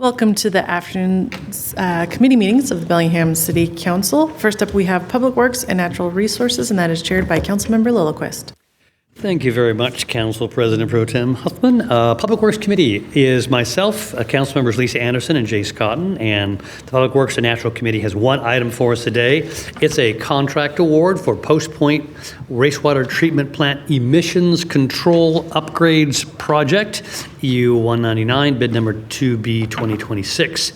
Welcome to the afternoon committee meetings of the Bellingham City Council. First up, we have Public Works and Natural Resources, and that is chaired by Councilmember Lillquist. Thank you very much, Council President Pro Tem Huffman. Public Works Committee is myself, Council Members Lisa Anderson and Jace Cotton, and the Public Works and Natural Committee has one item for us today. It's a contract award for Post Point Wastewater Treatment Plant Emissions Control Upgrades Project, EU 199, bid number 2B 2026.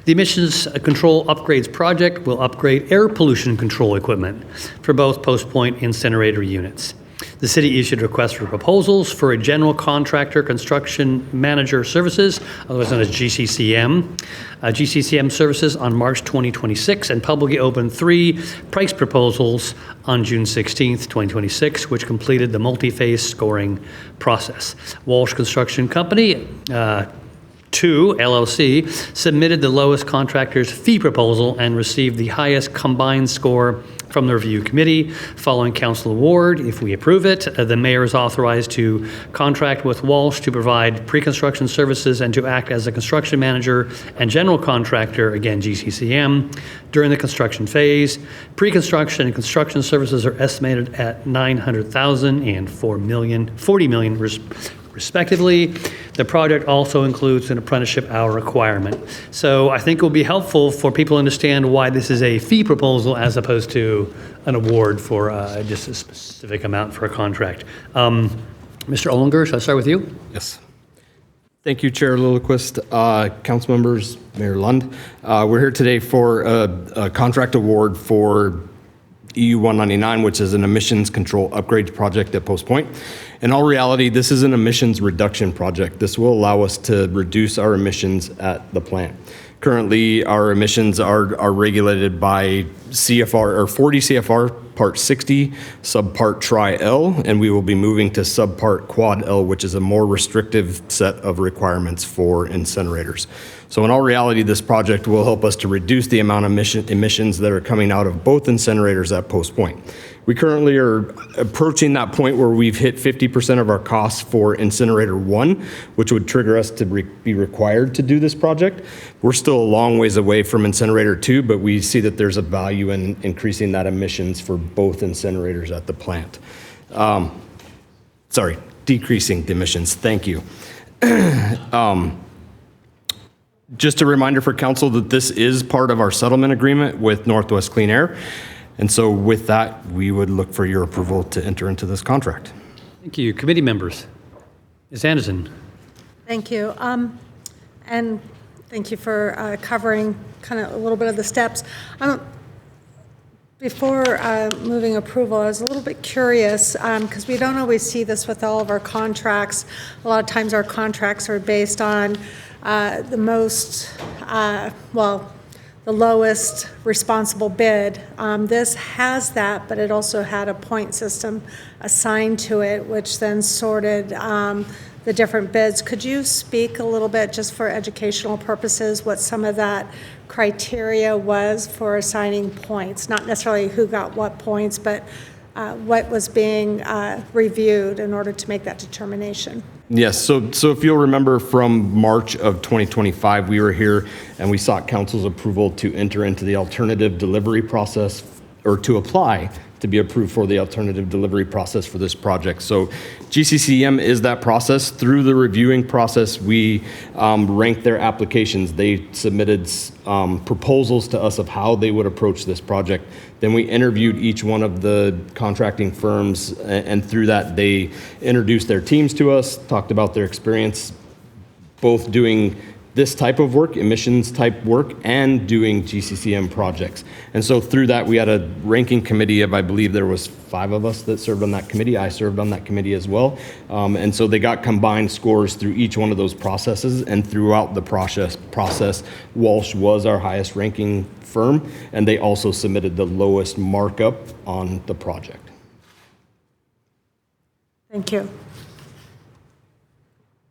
The Emissions Control Upgrades Project will upgrade air pollution control equipment for both Post Point incinerator units. The city issued requests for proposals for a general contractor construction manager services, otherwise known as GCCM services on March 2026, and publicly opened 3 price proposals on June 16th, 2026, which completed the multi-phase scoring process. Walsh Construction Company, 2 LLC, submitted the lowest contractor's fee proposal and received the highest combined score from the review committee. Following council award, if we approve it, the mayor is authorized to contract with Walsh to provide pre-construction services and to act as a construction manager and general contractor, again GCCM, during the construction phase. Pre-construction and construction services are estimated at $900,000 and $40 million respectively. The project also includes an apprenticeship hour requirement. So I think it will be helpful for people to understand why this is a fee proposal as opposed to an award for just a specific amount for a contract. Mr. Ollinger, shall I start with you? Yes. Thank you, Chair Lillquist, council members, Mayor Lund. We're here today for a contract award for EU 199, which is an emissions control upgrades project at Post Point. In all reality, this is an emissions reduction project. This will allow us to reduce our emissions at the plant. Currently, our emissions are regulated by CFR or 40 CFR Part 60, Subpart Tri-L, and we will be moving to Subpart Quad L, which is a more restrictive set of requirements for incinerators. So in all reality, this project will help us to reduce the amount of emissions that are coming out of both incinerators at Post Point. We currently are approaching that point where we've hit 50% of our costs for incinerator 1, which would trigger us to be required to do this project. We're still a long ways away from incinerator 2, but we see that there's a value in increasing that emissions for both incinerators at the plant. Decreasing the emissions. Thank you. Just a reminder for council that this is part of our settlement agreement with Northwest Clean Air. And so with that, we would look for your approval to enter into this contract. Thank you. Committee members. Ms. Anderson. Thank you. And thank you for covering kind of a little bit of the steps. Before moving approval, I was a little bit curious because we don't always see this with all of our contracts. A lot of times our contracts are based on the lowest responsible bid. This has that, but it also had a point system assigned to it, which then sorted the different bids. Could you speak a little bit, just for educational purposes, what some of that criteria was for assigning points? Not necessarily who got what points, but what was being reviewed in order to make that determination? Yes, so if you'll remember from March of 2025, we were here and we sought council's approval to enter into the alternative delivery process, or to apply to be approved for the alternative delivery process for this project. So GCCM is that process. Through the reviewing process, we ranked their applications. They submitted proposals to us of how they would approach this project. Then we interviewed each one of the contracting firms, and through that, they introduced their teams to us, talked about their experience, both doing this type of work, emissions type work, and doing GCCM projects. And so through that, we had a ranking committee of, I believe there was 5 of us that served on that committee. I served on that committee as well. And so they got combined scores through each one of those processes, and throughout the process, Walsh was our highest ranking firm, and they also submitted the lowest markup on the project. Thank you.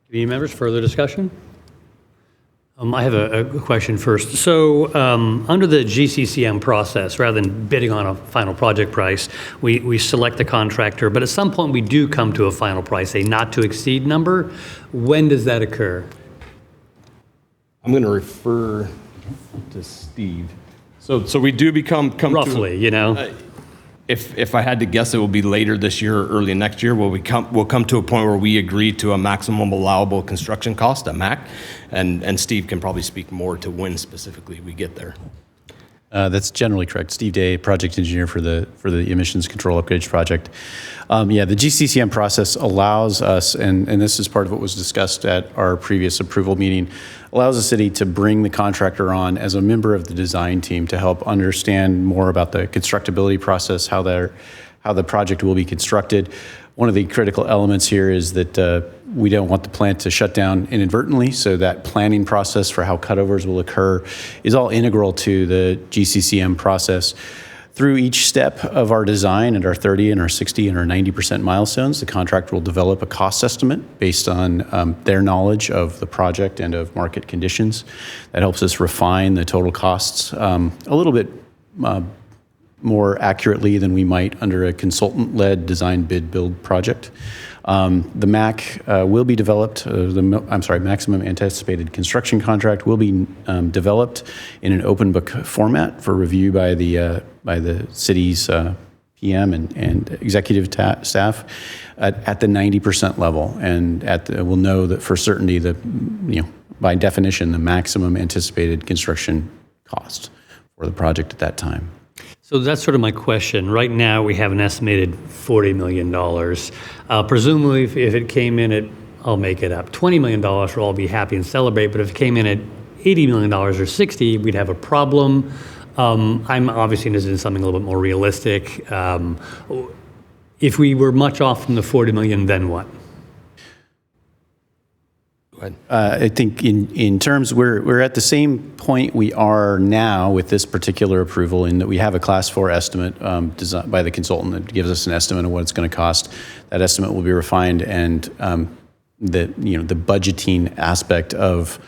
Committee members, further discussion? I have a question first. So under the GCCM process, rather than bidding on a final project price, we select the contractor, but at some point we do come to a final price, a not to exceed number. When does that occur? I'm going to refer to Steve. So we do come Roughly, to, if I had to guess, it will be later this year or early next year. We'll come to a point where we agree to a maximum allowable construction cost, a MAC, and Steve can probably speak more to when specifically we get there. That's generally correct. Steve Day, project engineer for the emissions control upgrades project. The GCCM process allows us, and this is part of what was discussed at our previous approval meeting, allows the city to bring the contractor on as a member of the design team to help understand more about the constructability process, how the project will be constructed. One of the critical elements here is that we don't want the plant to shut down inadvertently, so that planning process for how cutovers will occur is all integral to the GCCM process. Through each step of our design at our 30 and our 60 and our 90% milestones, the contractor will develop a cost estimate based on their knowledge of the project and of market conditions. That helps us refine the total costs a little bit more accurately than we might under a consultant-led design bid build project. The MAC will be developed, maximum anticipated construction contract will be developed in an open book format for review by the city's PM and executive staff at the 90% level. And we'll know that for certainty by definition, the maximum anticipated construction cost for the project at that time. So that's sort of my question. Right now, we have an estimated $40 million. Presumably, if it came in at, I'll make it up, $20 million, we'll all be happy and celebrate. But if it came in at $80 million or $60, we'd have a problem. I'm obviously interested in something a little bit more realistic. If we were much off from the $40 million, then what? I think in terms, we're at the same point we are now with this particular approval in that we have a class 4 estimate designed by the consultant that gives us an estimate of what it's going to cost. That estimate will be refined, and the budgeting aspect of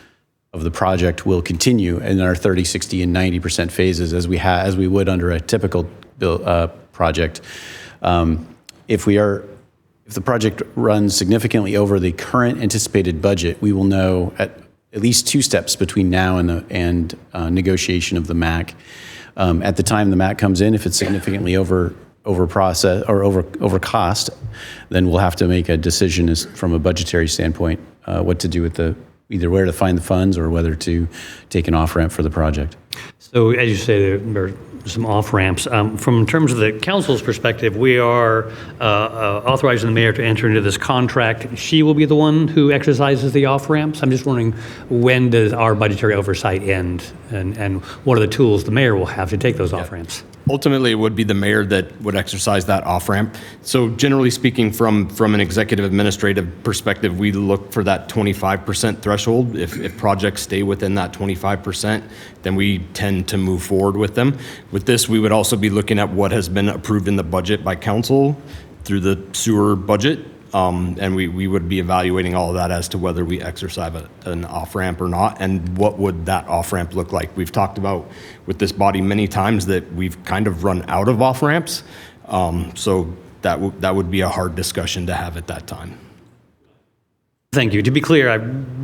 the project will continue in our 30, 60, and 90% phases as we would under a typical project. If the project runs significantly over the current anticipated budget, we will know at least 2 steps between now and negotiation of the MAC. At the time the MAC comes in, if it's significantly over process or over cost, then we'll have to make a decision from a budgetary standpoint what to do with either where to find the funds or whether to take an off-ramp for the project. So as you say, there are some off-ramps. From in terms of the council's perspective, we are authorizing the mayor to enter into this contract. She will be the one who exercises the off-ramps. I'm just wondering, when does our budgetary oversight end, and what are the tools the mayor will have to take those off-ramps? Ultimately, it would be the mayor that would exercise that off-ramp. So generally speaking, from an executive administrative perspective, we look for that 25% threshold. If projects stay within that 25%, then we tend to move forward with them. With this, we would also be looking at what has been approved in the budget by council through the sewer budget. And we would be evaluating all of that as to whether we exercise an off-ramp or not, and what would that off-ramp look like. We've talked about with this body many times that we've kind of run out of off-ramps, so that would be a hard discussion to have at that time. Thank you. To be clear, I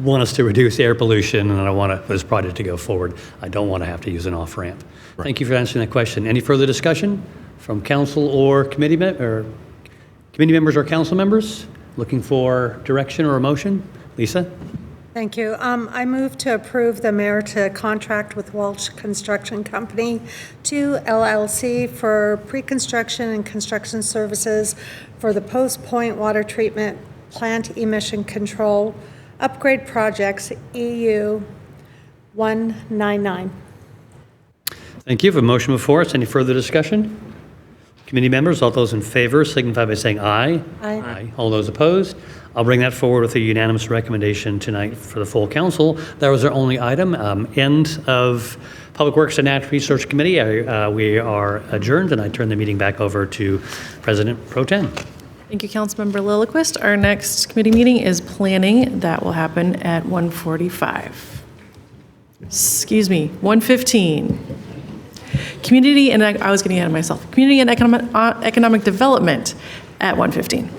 want us to reduce air pollution, and I want this project to go forward. I don't want to have to use an off-ramp. Right. Thank you for answering that question. Any further discussion from council or committee members or council members looking for direction or a motion? Lisa? Thank you. I move to approve the mayor to contract with Walsh Construction Company 2 LLC for pre-construction and construction services for the Post Point Water Treatment Plant Emission Control Upgrade Projects EU 199. Thank you. We have a motion before us. Any further discussion? Committee members, all those in favor signify by saying aye. Aye. Aye. All those opposed? I'll bring that forward with a unanimous recommendation tonight for the full council. That was our only item. End of Public Works and Natural Resource Committee. We are adjourned, and I turn the meeting back over to President Pro Tem. Thank you, Councilmember Lillquist. Our next committee meeting is planning. That will happen at 1:45. Excuse me, 1:15. Community and I was getting ahead of myself. Community and economic development at 1:15.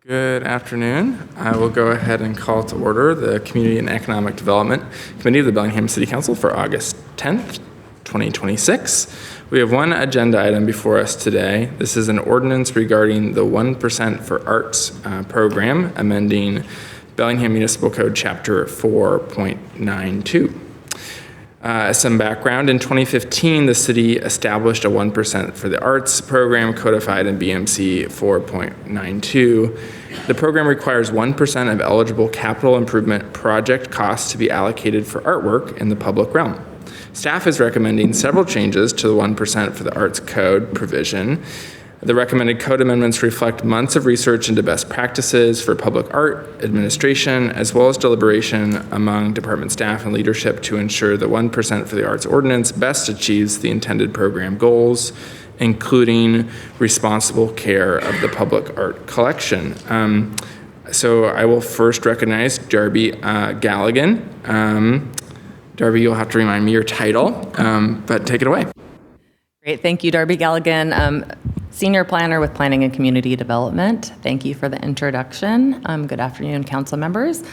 Good afternoon. I will go ahead and call to order the Community and Economic Development Committee of the Bellingham City Council for August 10th, 2026. We have one agenda item before us today. This is an ordinance regarding the 1% for Arts program, amending Bellingham Municipal Code Chapter 4.92. Some background, in 2015, the city established a 1% for the arts program codified in BMC 4.92. The program requires 1% of eligible capital improvement project costs to be allocated for artwork in the public realm. Staff is recommending several changes to the 1% for the arts code provision. The recommended code amendments reflect months of research into best practices for public art administration, as well as deliberation among department staff and leadership to ensure the 1% for the arts ordinance best achieves the intended program goals, including responsible care of the public art collection. So I will first recognize Darby Galligan. Darby, you'll have to remind me your title, but take it away. Great, thank you, Darby Galligan, Senior Planner with Planning and Community Development. Thank you for the introduction. Good afternoon, council members.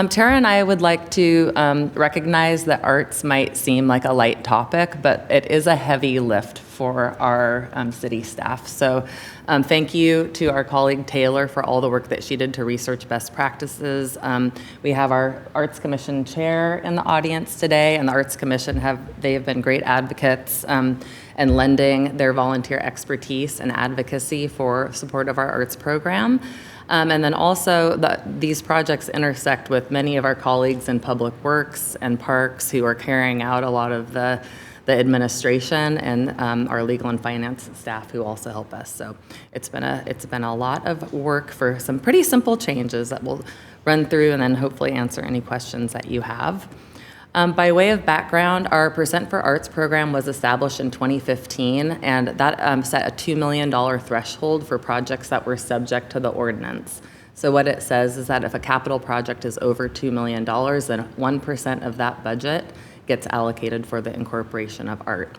Tara and I would like to recognize that arts might seem like a light topic, but it is a heavy lift for our city staff. So thank you to our colleague Taylor for all the work that she did to research best practices. We have our Arts Commission chair in the audience today, and the Arts Commission have been great advocates and lending their volunteer expertise and advocacy for support of our arts program. And then also these projects intersect with many of our colleagues in public works and parks who are carrying out a lot of the administration, and our legal and finance staff who also help us. So it's been a lot of work for some pretty simple changes that we'll run through and then hopefully answer any questions that you have. By way of background, our Percent for Arts program was established in 2015, and that set a $2 million threshold for projects that were subject to the ordinance. So what it says is that if a capital project is over $2 million, then 1% of that budget gets allocated for the incorporation of art.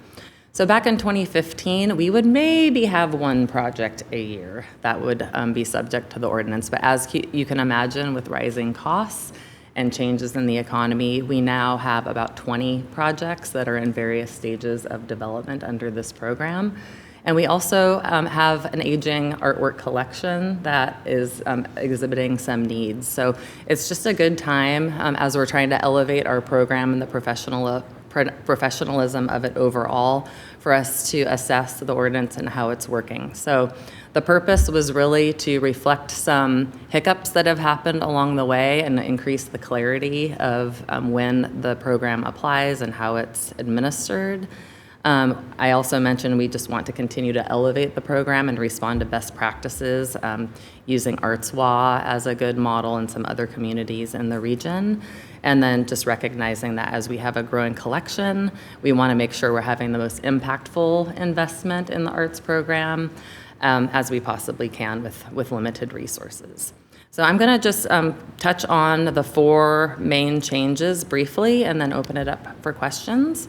So back in 2015, we would maybe have one project a year that would be subject to the ordinance. But as you can imagine, with rising costs and changes in the economy, we now have about 20 projects that are in various stages of development under this program. And we also have an aging artwork collection that is exhibiting some needs. So it's just a good time as we're trying to elevate our program and the professionalism of it overall for us to assess the ordinance and how it's working. So the purpose was really to reflect some hiccups that have happened along the way and increase the clarity of when the program applies and how it's administered. I also mentioned we just want to continue to elevate the program and respond to best practices, using ArtsWA as a good model in some other communities in the region. And then just recognizing that as we have a growing collection, we want to make sure we're having the most impactful investment in the arts program as we possibly can with limited resources. So I'm going to just touch on the four main changes briefly and then open it up for questions.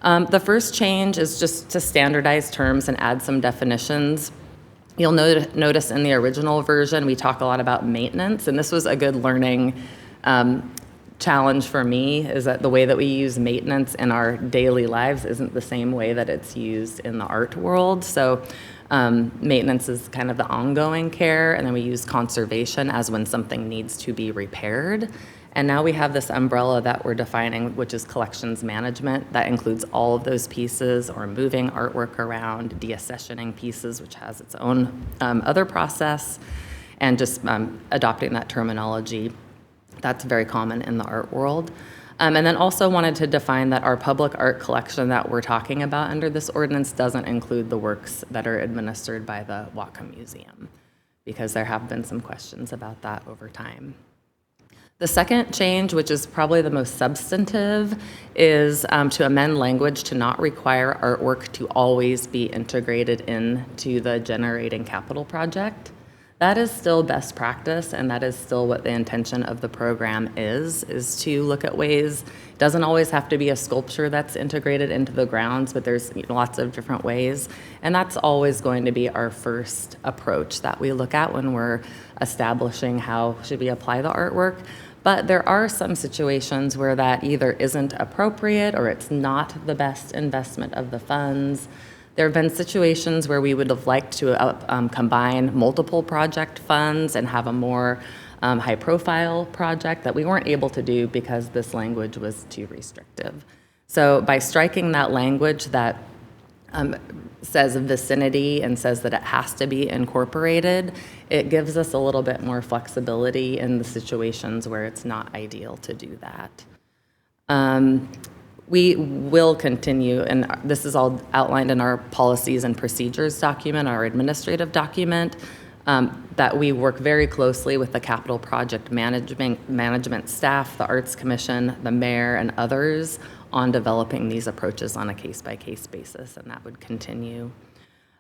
The first change is just to standardize terms and add some definitions. You'll notice in the original version, we talk a lot about maintenance, and this was a good learning challenge for me, is that the way that we use maintenance in our daily lives isn't the same way that it's used in the art world. So maintenance is kind of the ongoing care, and then we use conservation as when something needs to be repaired. And now we have this umbrella that we're defining, which is collections management. That includes all of those pieces, or moving artwork around, deaccessioning pieces, which has its own other process, and just adopting that terminology. That's very common in the art world. And then also wanted to define that our public art collection that we're talking about under this ordinance doesn't include the works that are administered by the Whatcom Museum, because there have been some questions about that over time. The second change, which is probably the most substantive, is to amend language to not require artwork to always be integrated into the generating capital project. That is still best practice, and that is still what the intention of the program is to look at ways. It doesn't always have to be a sculpture that's integrated into the grounds, but there's lots of different ways. And that's always going to be our first approach that we look at when we're establishing how should we apply the artwork. But there are some situations where that either isn't appropriate or it's not the best investment of the funds. There have been situations where we would have liked to combine multiple project funds and have a more high-profile project that we weren't able to do because this language was too restrictive. So by striking that language that says vicinity and says that it has to be incorporated, it gives us a little bit more flexibility in the situations where it's not ideal to do that. We will continue, and this is all outlined in our policies and procedures document, our administrative document, that we work very closely with the capital project management staff, the Arts Commission, the mayor, and others on developing these approaches on a case-by-case basis, and that would continue.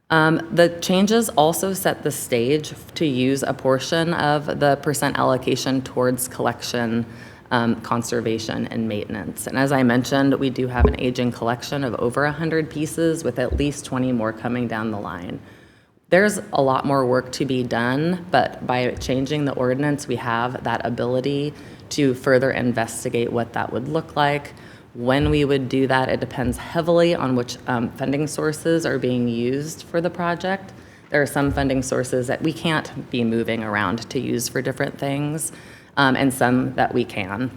The changes also set the stage to use a portion of the percent allocation towards collection, conservation, and maintenance. And as I mentioned, we do have an aging collection of over 100 pieces with at least 20 more coming down the line. There's a lot more work to be done, but by changing the ordinance, we have that ability to further investigate what that would look like. When we would do that, it depends heavily on which funding sources are being used for the project. There are some funding sources that we can't be moving around to use for different things, and some that we can.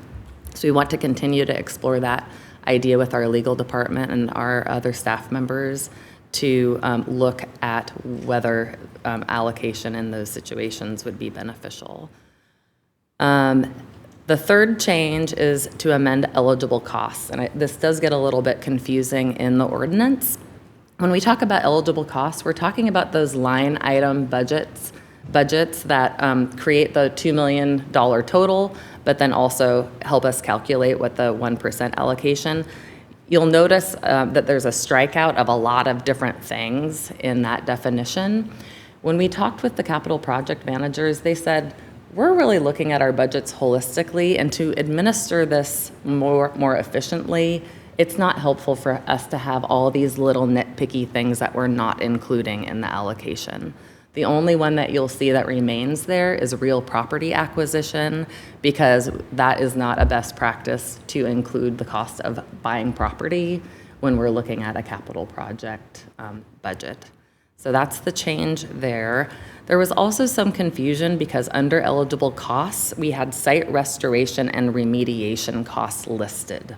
So we want to continue to explore that idea with our legal department and our other staff members to look at whether allocation in those situations would be beneficial. The third change is to amend eligible costs, and this does get a little bit confusing in the ordinance. When we talk about eligible costs, we're talking about those line item budgets that create the $2 million total, but then also help us calculate what the 1% allocation. You'll notice that there's a strikeout of a lot of different things in that definition. When we talked with the capital project managers, they said, we're really looking at our budgets holistically, and to administer this more efficiently, it's not helpful for us to have all these little nitpicky things that we're not including in the allocation. The only one that you'll see that remains there is real property acquisition, because that is not a best practice to include the cost of buying property when we're looking at a capital project budget. So that's the change there. There was also some confusion because under eligible costs, we had site restoration and remediation costs listed.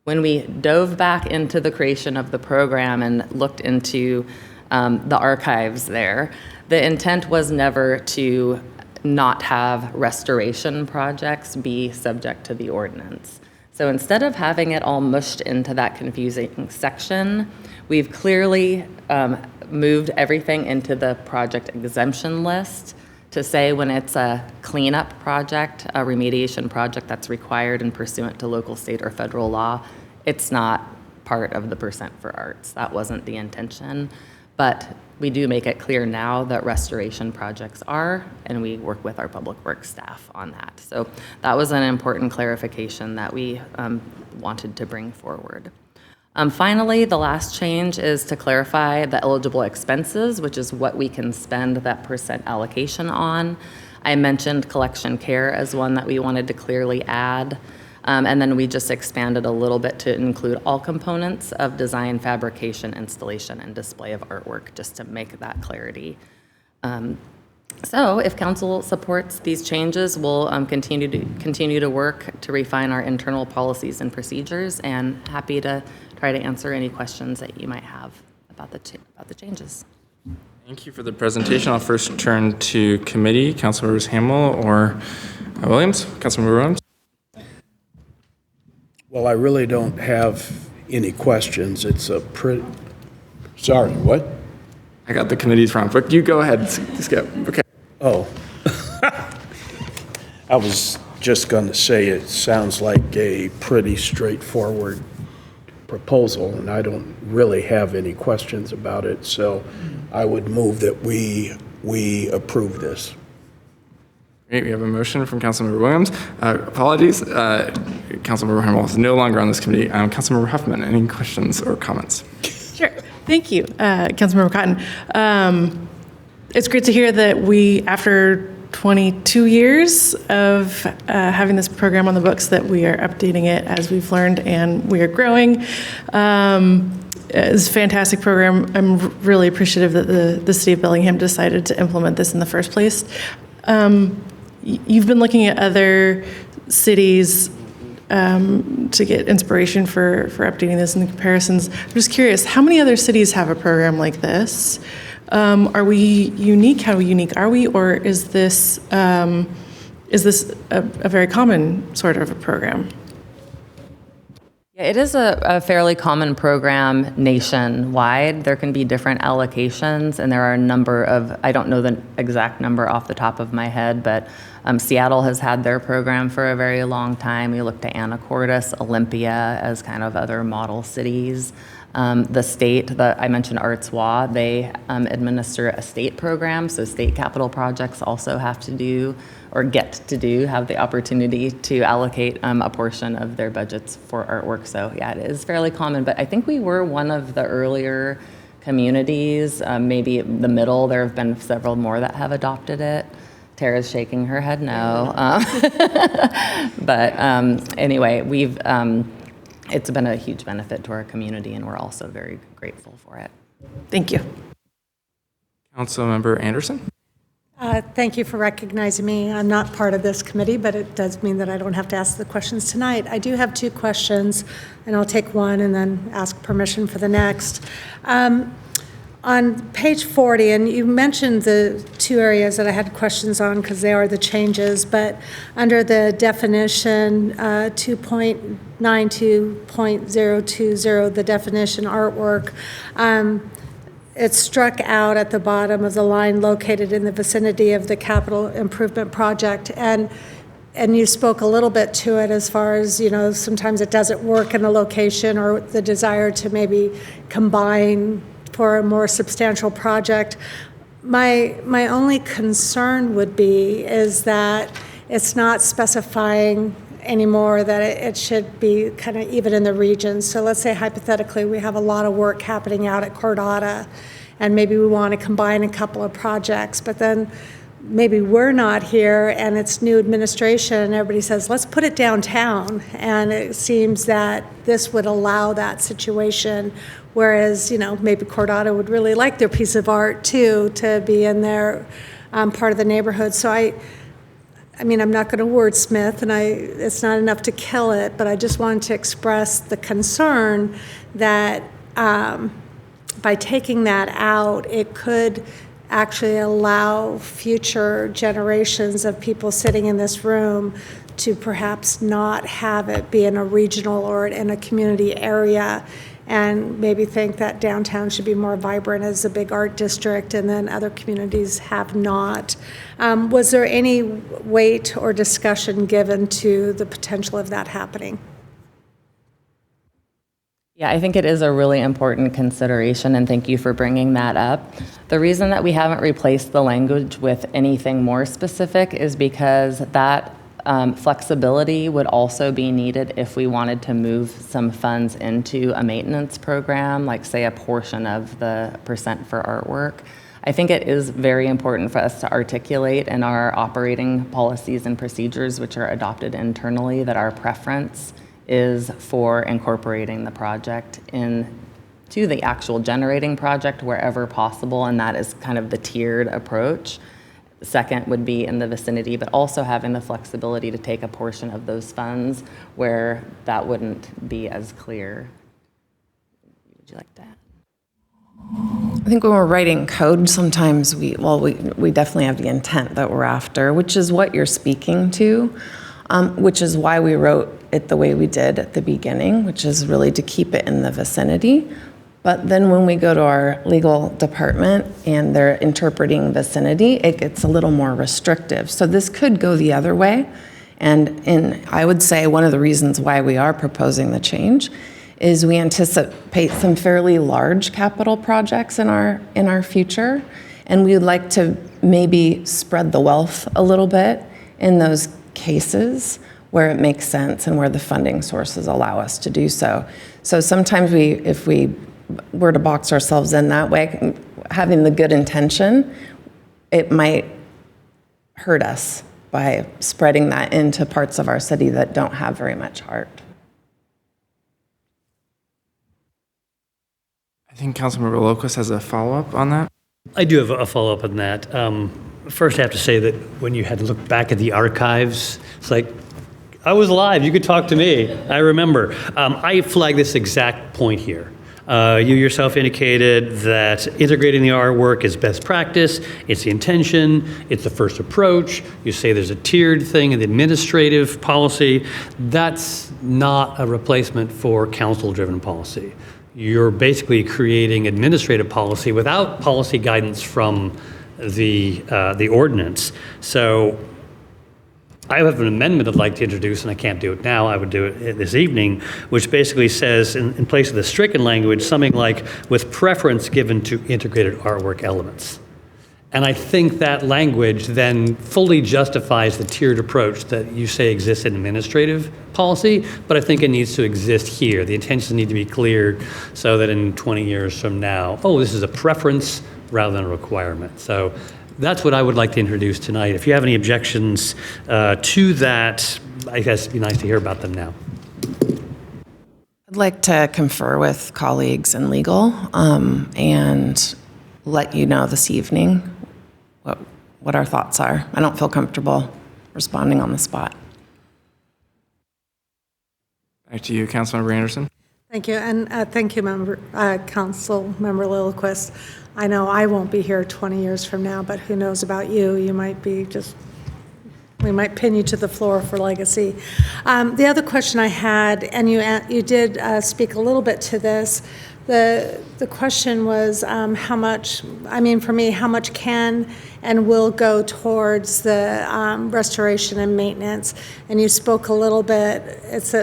When we dove back into the creation of the program and looked into the archives there, the intent was never to not have restoration projects be subject to the ordinance. So instead of having it all mushed into that confusing section, we've clearly moved everything into the project exemption list to say when it's a cleanup project, a remediation project that's required and pursuant to local, state, or federal law, it's not part of the percent for arts. That wasn't the intention. But we do make it clear now that restoration projects are, and we work with our public works staff on that. So that was an important clarification that we wanted to bring forward. Finally, the last change is to clarify the eligible expenses, which is what we can spend that percent allocation on. I mentioned collection care as one that we wanted to clearly add. And then we just expanded a little bit to include all components of design, fabrication, installation, and display of artwork, just to make that clarity. So if council supports these changes, we'll continue to work to refine our internal policies and procedures, and happy to try to answer any questions that you might have about the changes. Thank you for the presentation. I'll first turn to committee, Councilmembers Hamel or Williams. Councilmember Williams. Well, I really don't have any questions. It's a pretty, sorry, what? I got the committee's wrong, but you go ahead, Skip. Okay. Oh. I was just going to say it sounds like a pretty straightforward proposal, and I don't really have any questions about it. So I would move that we we approve this. Great, we have a motion from Councilmember Williams. Apologies, Councilmember Hamel is no longer on this committee. Councilmember Huffman, any questions or comments? Sure. Thank you, Councilmember Cotton. It's great to hear that we, after 22 years of having this program on the books, that we are updating it as we've learned and we are growing. It's a fantastic program. I'm really appreciative that the city of Bellingham decided to implement this in the first place. You've been looking at other cities to get inspiration for updating this and the comparisons. I'm just curious, how many other cities have a program like this? Are we unique? How unique are we? Or is this a very common sort of a program? Yeah, it is a fairly common program nationwide. There can be different allocations, and there are a number of, I don't know the exact number off the top of my head, but Seattle has had their program for a very long time. We looked at Anacortes, Olympia as kind of other model cities. The state, I mentioned Artois, they administer a state program, so state capital projects also have to do, or have the opportunity to allocate a portion of their budgets for artwork. So yeah, it is fairly common, but I think we were one of the earlier communities, maybe the middle. There have been several more that have adopted it. Tara's shaking her head no. But anyway, it's been a huge benefit to our community, and we're also very grateful for it. Thank you. Councilmember Anderson? Thank you for recognizing me. I'm not part of this committee, but it does mean that I don't have to ask the questions tonight. I do have two questions, and I'll take one and then ask permission for the next. On page 40, and you mentioned the two areas that I had questions on because they are the changes, but under the definition 2.92.020, the definition artwork, it's struck out at the bottom of the line located in the vicinity of the capital improvement project. And you spoke a little bit to it as far as, sometimes it doesn't work in the location or the desire to maybe combine for a more substantial project. My only concern would be is that it's not specifying anymore that it should be kind of even in the region. So let's say hypothetically we have a lot of work happening out at Cordata, and maybe we want to combine a couple of projects, but then maybe we're not here and it's new administration and everybody says, let's put it downtown. And it seems that this would allow that situation, whereas, maybe Cordata would really like their piece of art too, to be in their part of the neighborhood. So I mean, I'm not going to wordsmith, and it's not enough to kill it, but I just wanted to express the concern that by taking that out, it could actually allow future generations of people sitting in this room to perhaps not have it be in a regional or in a community area, and maybe think that downtown should be more vibrant as a big art district, and then other communities have not. Was there any weight or discussion given to the potential of that happening? Yeah, I think it is a really important consideration, and thank you for bringing that up. The reason that we haven't replaced the language with anything more specific is because that flexibility would also be needed if we wanted to move some funds into a maintenance program, like say a portion of the percent for artwork. I think it is very important for us to articulate in our operating policies and procedures, which are adopted internally, that our preference is for incorporating the project into the actual generating project wherever possible, and that is kind of the tiered approach. Second would be in the vicinity, but also having the flexibility to take a portion of those funds where that wouldn't be as clear. Would you like that? I think when we're writing code, sometimes we definitely have the intent that we're after, which is what you're speaking to, which is why we wrote it the way we did at the beginning, which is really to keep it in the vicinity. But then when we go to our legal department and they're interpreting vicinity, it gets a little more restrictive. So this could go the other way. And I would say one of the reasons why we are proposing the change is we anticipate some fairly large capital projects in our future. And we would like to maybe spread the wealth a little bit in those cases where it makes sense and where the funding sources allow us to do so. So sometimes if we were to box ourselves in that way, having the good intention, it might hurt us by spreading that into parts of our city that don't have very much heart. I think Councilmember Locust has a follow-up on that. I do have a follow-up on that. First, I have to say that when you had to look back at the archives, it's like, I was alive, you could talk to me, I remember. I flagged this exact point here. You yourself indicated that integrating the artwork is best practice, it's the intention, it's the first approach. You say there's a tiered thing in the administrative policy. That's not a replacement for council-driven policy. You're basically creating administrative policy without policy guidance from the ordinance. So I have an amendment I'd like to introduce, and I can't do it now, I would do it this evening, which basically says, in place of the stricken language, something like, with preference given to integrated artwork elements. And I think that language then fully justifies the tiered approach that you say exists in administrative policy, but I think it needs to exist here. The intentions need to be cleared so that in 20 years from now, oh, this is a preference rather than a requirement. So that's what I would like to introduce tonight. If you have any objections to that, I guess it'd be nice to hear about them now. I'd like to confer with colleagues in legal and let you know this evening what our thoughts are. I don't feel comfortable responding on the spot. Back to you, Councilmember Anderson. Thank you, and thank you, Council Member Lillquist. I know I won't be here 20 years from now, but who knows about you? You might be we might pin you to the floor for legacy. The other question I had, and you did speak a little bit to this, the question was how much, I mean, for me, how much can and will go towards the restoration and maintenance? And you spoke a little bit, it's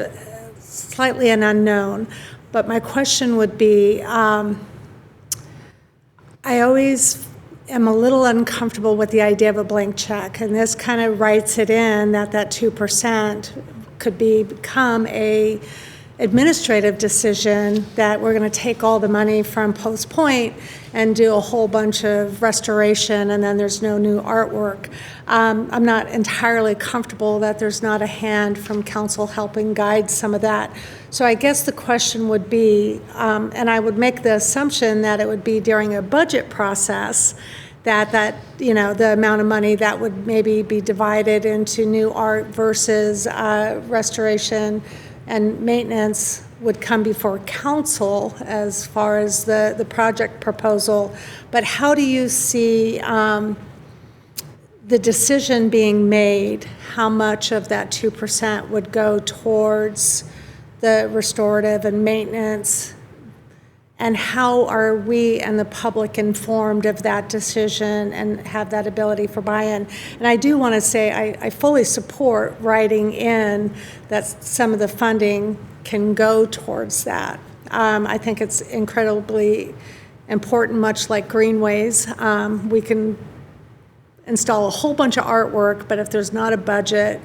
slightly an unknown, but my question would be, I always am a little uncomfortable with the idea of a blank check, and this kind of writes it in that 2% could become a administrative decision that we're going to take all the money from Post Point and do a whole bunch of restoration, and then there's no new artwork. I'm not entirely comfortable that there's not a hand from council helping guide some of that. So I guess the question would be, and I would make the assumption that it would be during a budget process, that you know, the amount of money that would maybe be divided into new art versus restoration and maintenance would come before council as far as the project proposal. But how do you see the decision being made, how much of that 2% would go towards the restorative and maintenance? And how are we and the public informed of that decision and have that ability for buy-in? And I do want to say I fully support writing in that some of the funding can go towards that. I think it's incredibly important, much like greenways. We can install a whole bunch of artwork, but if there's not a budget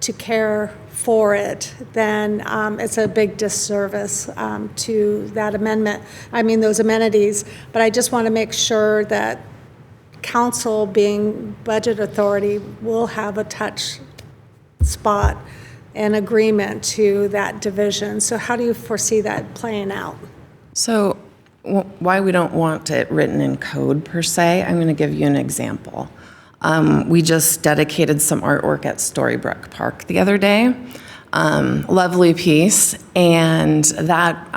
to care for it, then it's a big disservice to that amendment. I mean, those amenities. But I just want to make sure that council, being budget authority, will have a touch spot and agreement to that division. So how do you foresee that playing out? So why we don't want it written in code per se, I'm going to give you an example. We just dedicated some artwork at Storybrooke Park the other day. Lovely piece, and that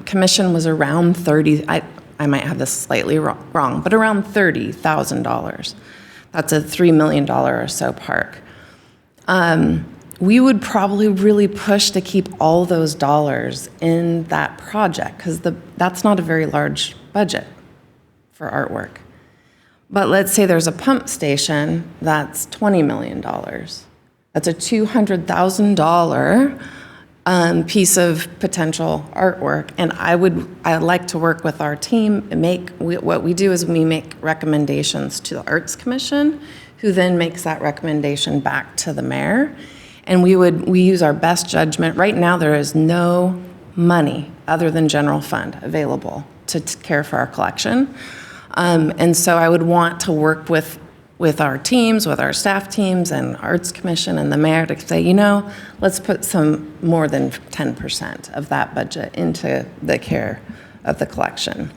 commission was around I might have this slightly wrong, but around $30,000. That's a $3 million or so park. We would probably really push to keep all those dollars in that project because that's not a very large budget for artwork. But let's say there's a pump station that's $20 million. That's a $200,000 piece of potential artwork. And I'd like to work with our team and what we do is we make recommendations to the Arts Commission, who then makes that recommendation back to the mayor. And we use our best judgment. Right now, there is no money other than general fund available to care for our collection. And so I would want to work with our teams, with our staff teams and Arts Commission and the mayor to say, let's put some more than 10% of that budget into the care of the collection.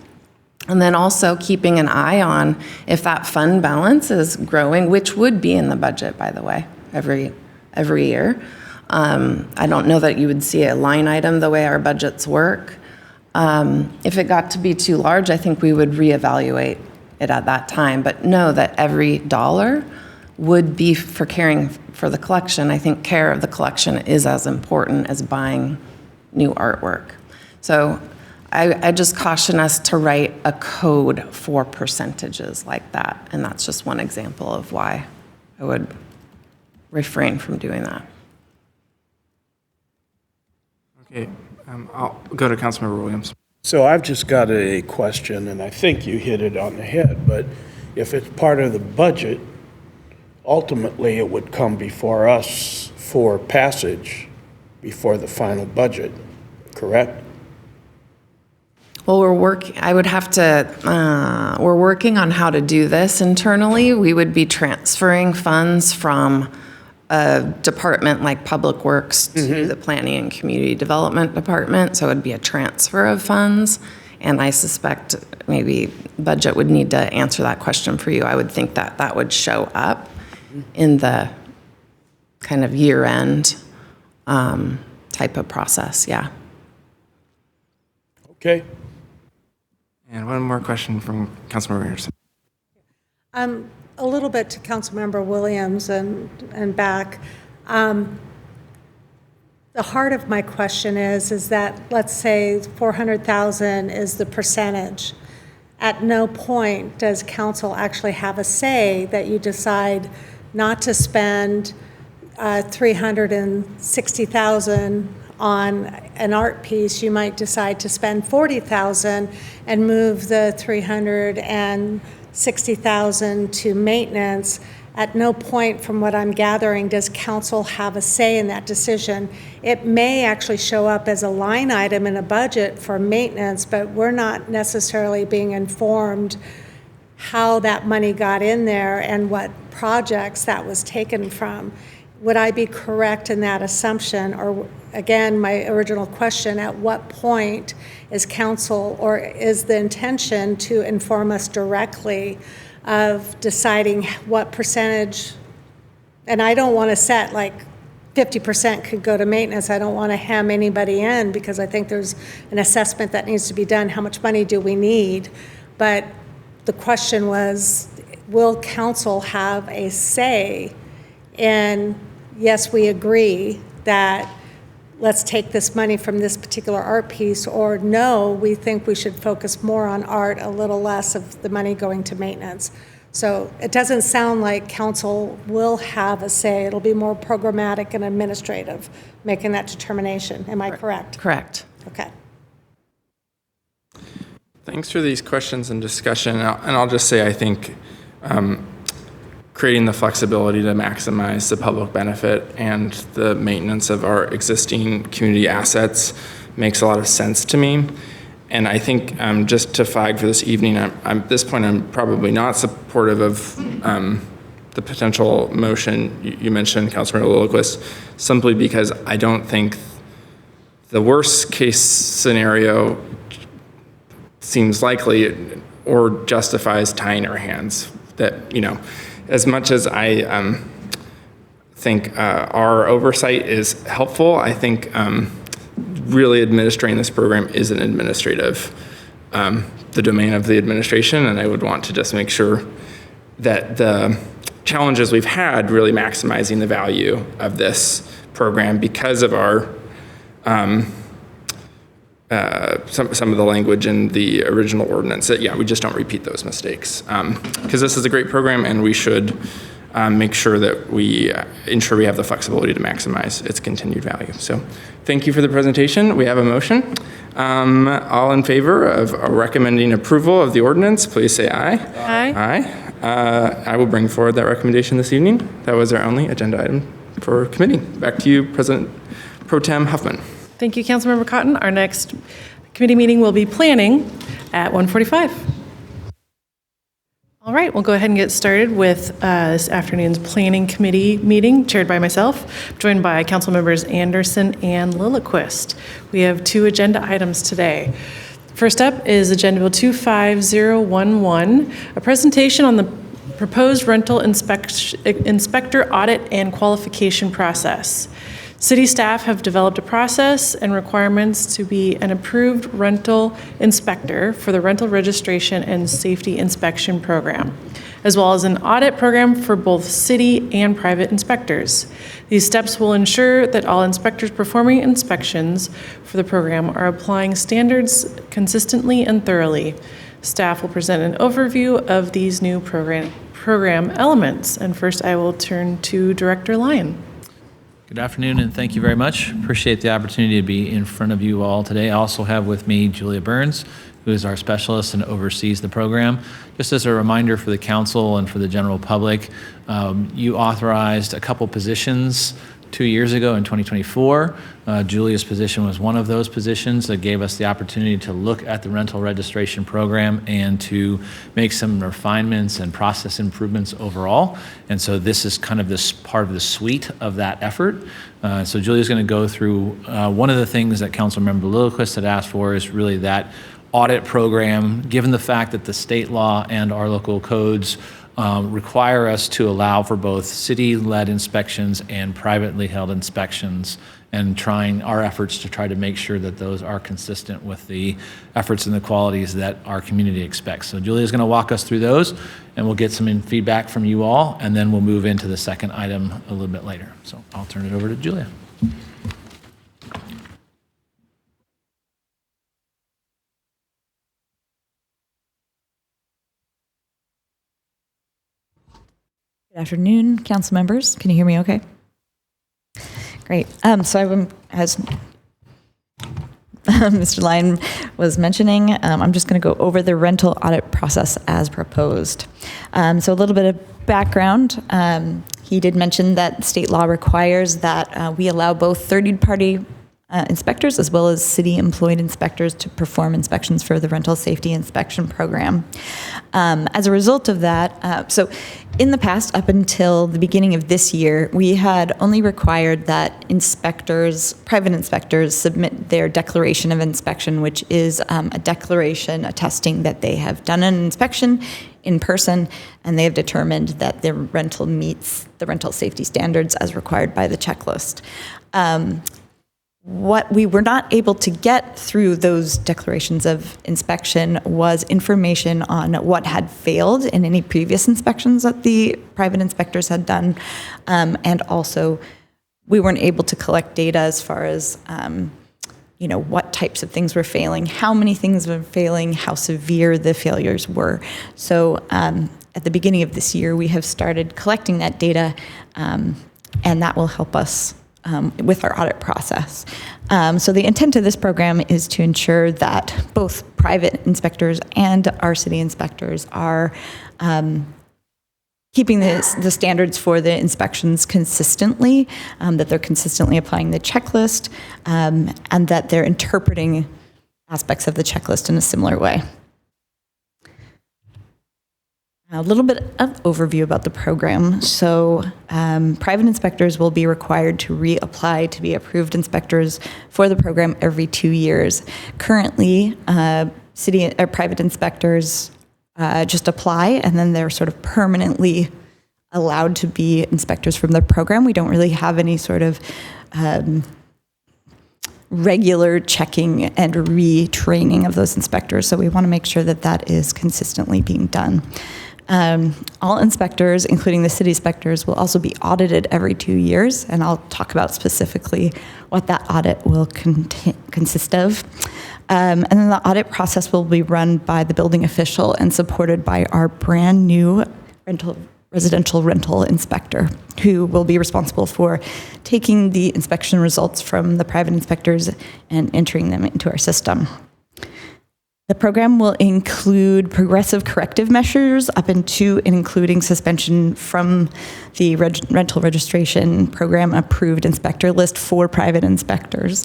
And then also keeping an eye on if that fund balance is growing, which would be in the budget, by the way, every year. I don't know that you would see a line item the way our budgets work. If it got to be too large, I think we would reevaluate it at that time. But know that every dollar would be for caring for the collection. I think care of the collection is as important as buying new artwork. So I just caution us to write a code for percentages like that. And that's just one example of why I would refrain from doing that. Okay, I'll go to Councilmember Williams. So I've just got a question, and I think you hit it on the head, but if it's part of the budget, ultimately it would come before us for passage before the final budget, correct? Well, we're working on how to do this internally. We would be transferring funds from a department like Public Works to the Planning and Community Development Department, so it would be a transfer of funds. And I suspect maybe budget would need to answer that question for you. I would think that would show up in the kind of year-end type of process, yeah. Okay. And one more question from Councilmember Anderson. A little bit to Councilmember Williams and back. The heart of my question is that, let's say 400,000 is the percentage. At no point does council actually have a say that you decide not to spend 360,000 on an art piece. You might decide to spend 40,000 and move the 360,000 to maintenance. At no point, from what I'm gathering, does council have a say in that decision. It may actually show up as a line item in a budget for maintenance, but we're not necessarily being informed how that money got in there and what projects that was taken from. Would I be correct in that assumption? Or again, my original question, at what point is council, or is the intention to inform us directly of deciding what percentage? And I don't want to set like 50% could go to maintenance. I don't want to hem anybody in because I think there's an assessment that needs to be done. How much money do we need? But the question was, will council have a say in, yes, we agree that let's take this money from this particular art piece, or no, we think we should focus more on art, a little less of the money going to maintenance. So it doesn't sound like council will have a say. It'll be more programmatic and administrative, making that determination. Am I correct? Correct. Okay. Thanks for these questions and discussion. And I'll just say, I think creating the flexibility to maximize the public benefit and the maintenance of our existing community assets makes a lot of sense to me. And I think just to flag for this evening, at this point, I'm probably not supportive of the potential motion you mentioned, Councilmember Lillquist, simply because I don't think the worst case scenario seems likely or justifies tying our hands. That, as much as I think our oversight is helpful, I think really administering this program is an administrative, the domain of the administration, and I would want to just make sure that the challenges we've had really maximizing the value of this program because of our some of the language in the original ordinance that, we just don't repeat those mistakes. Because this is a great program and we should make sure that we ensure we have the flexibility to maximize its continued value. So thank you for the presentation. We have a motion. All in favor of recommending approval of the ordinance, please say aye. Aye. Aye. I will bring forward that recommendation this evening. That was our only agenda item for committee. Back to you, President Pro Tem Huffman. Thank you, Councilmember Cotton. Our next committee meeting will be planning at 1:45. All right, we'll go ahead and get started with this afternoon's Planning Committee meeting, chaired by myself, joined by Council Members Anderson and Lillquist. We have 2 agenda items today. First up is Agenda Bill 25011, a presentation on the proposed rental inspector audit and qualification process. City staff have developed a process and requirements to be an approved rental inspector for the rental registration and safety inspection program, as well as an audit program for both city and private inspectors. These steps will ensure that all inspectors performing inspections for the program are applying standards consistently and thoroughly. Staff will present an overview of these new program elements. And first, I will turn to Director Lyon. Good afternoon, and thank you very much. Appreciate the opportunity to be in front of you all today. I also have with me Julia Burns, who is our specialist and oversees the program. Just as a reminder for the council and for the general public, you authorized a couple positions 2 years ago in 2024. Julia's position was one of those positions that gave us the opportunity to look at the rental registration program and to make some refinements and process improvements overall. And so this is kind of this part of the suite of that effort. So Julia's going to go through one of the things that Councilmember Lillquist had asked for is really that audit program, given the fact that the state law and our local codes require us to allow for both city-led inspections and privately held inspections, and trying our efforts to try to make sure that those are consistent with the efforts and the qualities that our community expects. So Julia's going to walk us through those, and we'll get some feedback from you all, and then we'll move into the second item a little bit later. So I'll turn it over to Julia. Good afternoon, council members. Can you hear me okay? Great. So as Mr. Lyon was mentioning, I'm just going to go over the rental audit process as proposed. So a little bit of background. He did mention that state law requires that we allow both third-party inspectors as well as city-employed inspectors to perform inspections for the rental safety inspection program. As a result of that, so in the past, up until the beginning of this year, we had only required that inspectors, private inspectors, submit their declaration of inspection, which is a declaration attesting that they have done an inspection in person and they have determined that their rental meets the rental safety standards as required by the checklist. What we were not able to get through those declarations of inspection was information on what had failed in any previous inspections that the private inspectors had done. And also, we weren't able to collect data as far as, what types of things were failing, how many things were failing, how severe the failures were. So at the beginning of this year, we have started collecting that data, and that will help us with our audit process. So the intent of this program is to ensure that both private inspectors and our city inspectors are keeping the standards for the inspections consistently, that they're consistently applying the checklist, and that they're interpreting aspects of the checklist in a similar way. A little bit of overview about the program. So private inspectors will be required to reapply to be approved inspectors for the program every 2 years. Currently, city or private inspectors just apply and then they're sort of permanently allowed to be inspectors from the program. We don't really have any sort of regular checking and retraining of those inspectors. So we want to make sure that that is consistently being done. All inspectors, including the city inspectors, will also be audited every 2 years, and I'll talk about specifically what that audit will consist of. And then the audit process will be run by the building official and supported by our brand new rental residential rental inspector, who will be responsible for taking the inspection results from the private inspectors and entering them into our system. The program will include progressive corrective measures up into and including suspension from the rental registration program approved inspector list for private inspectors,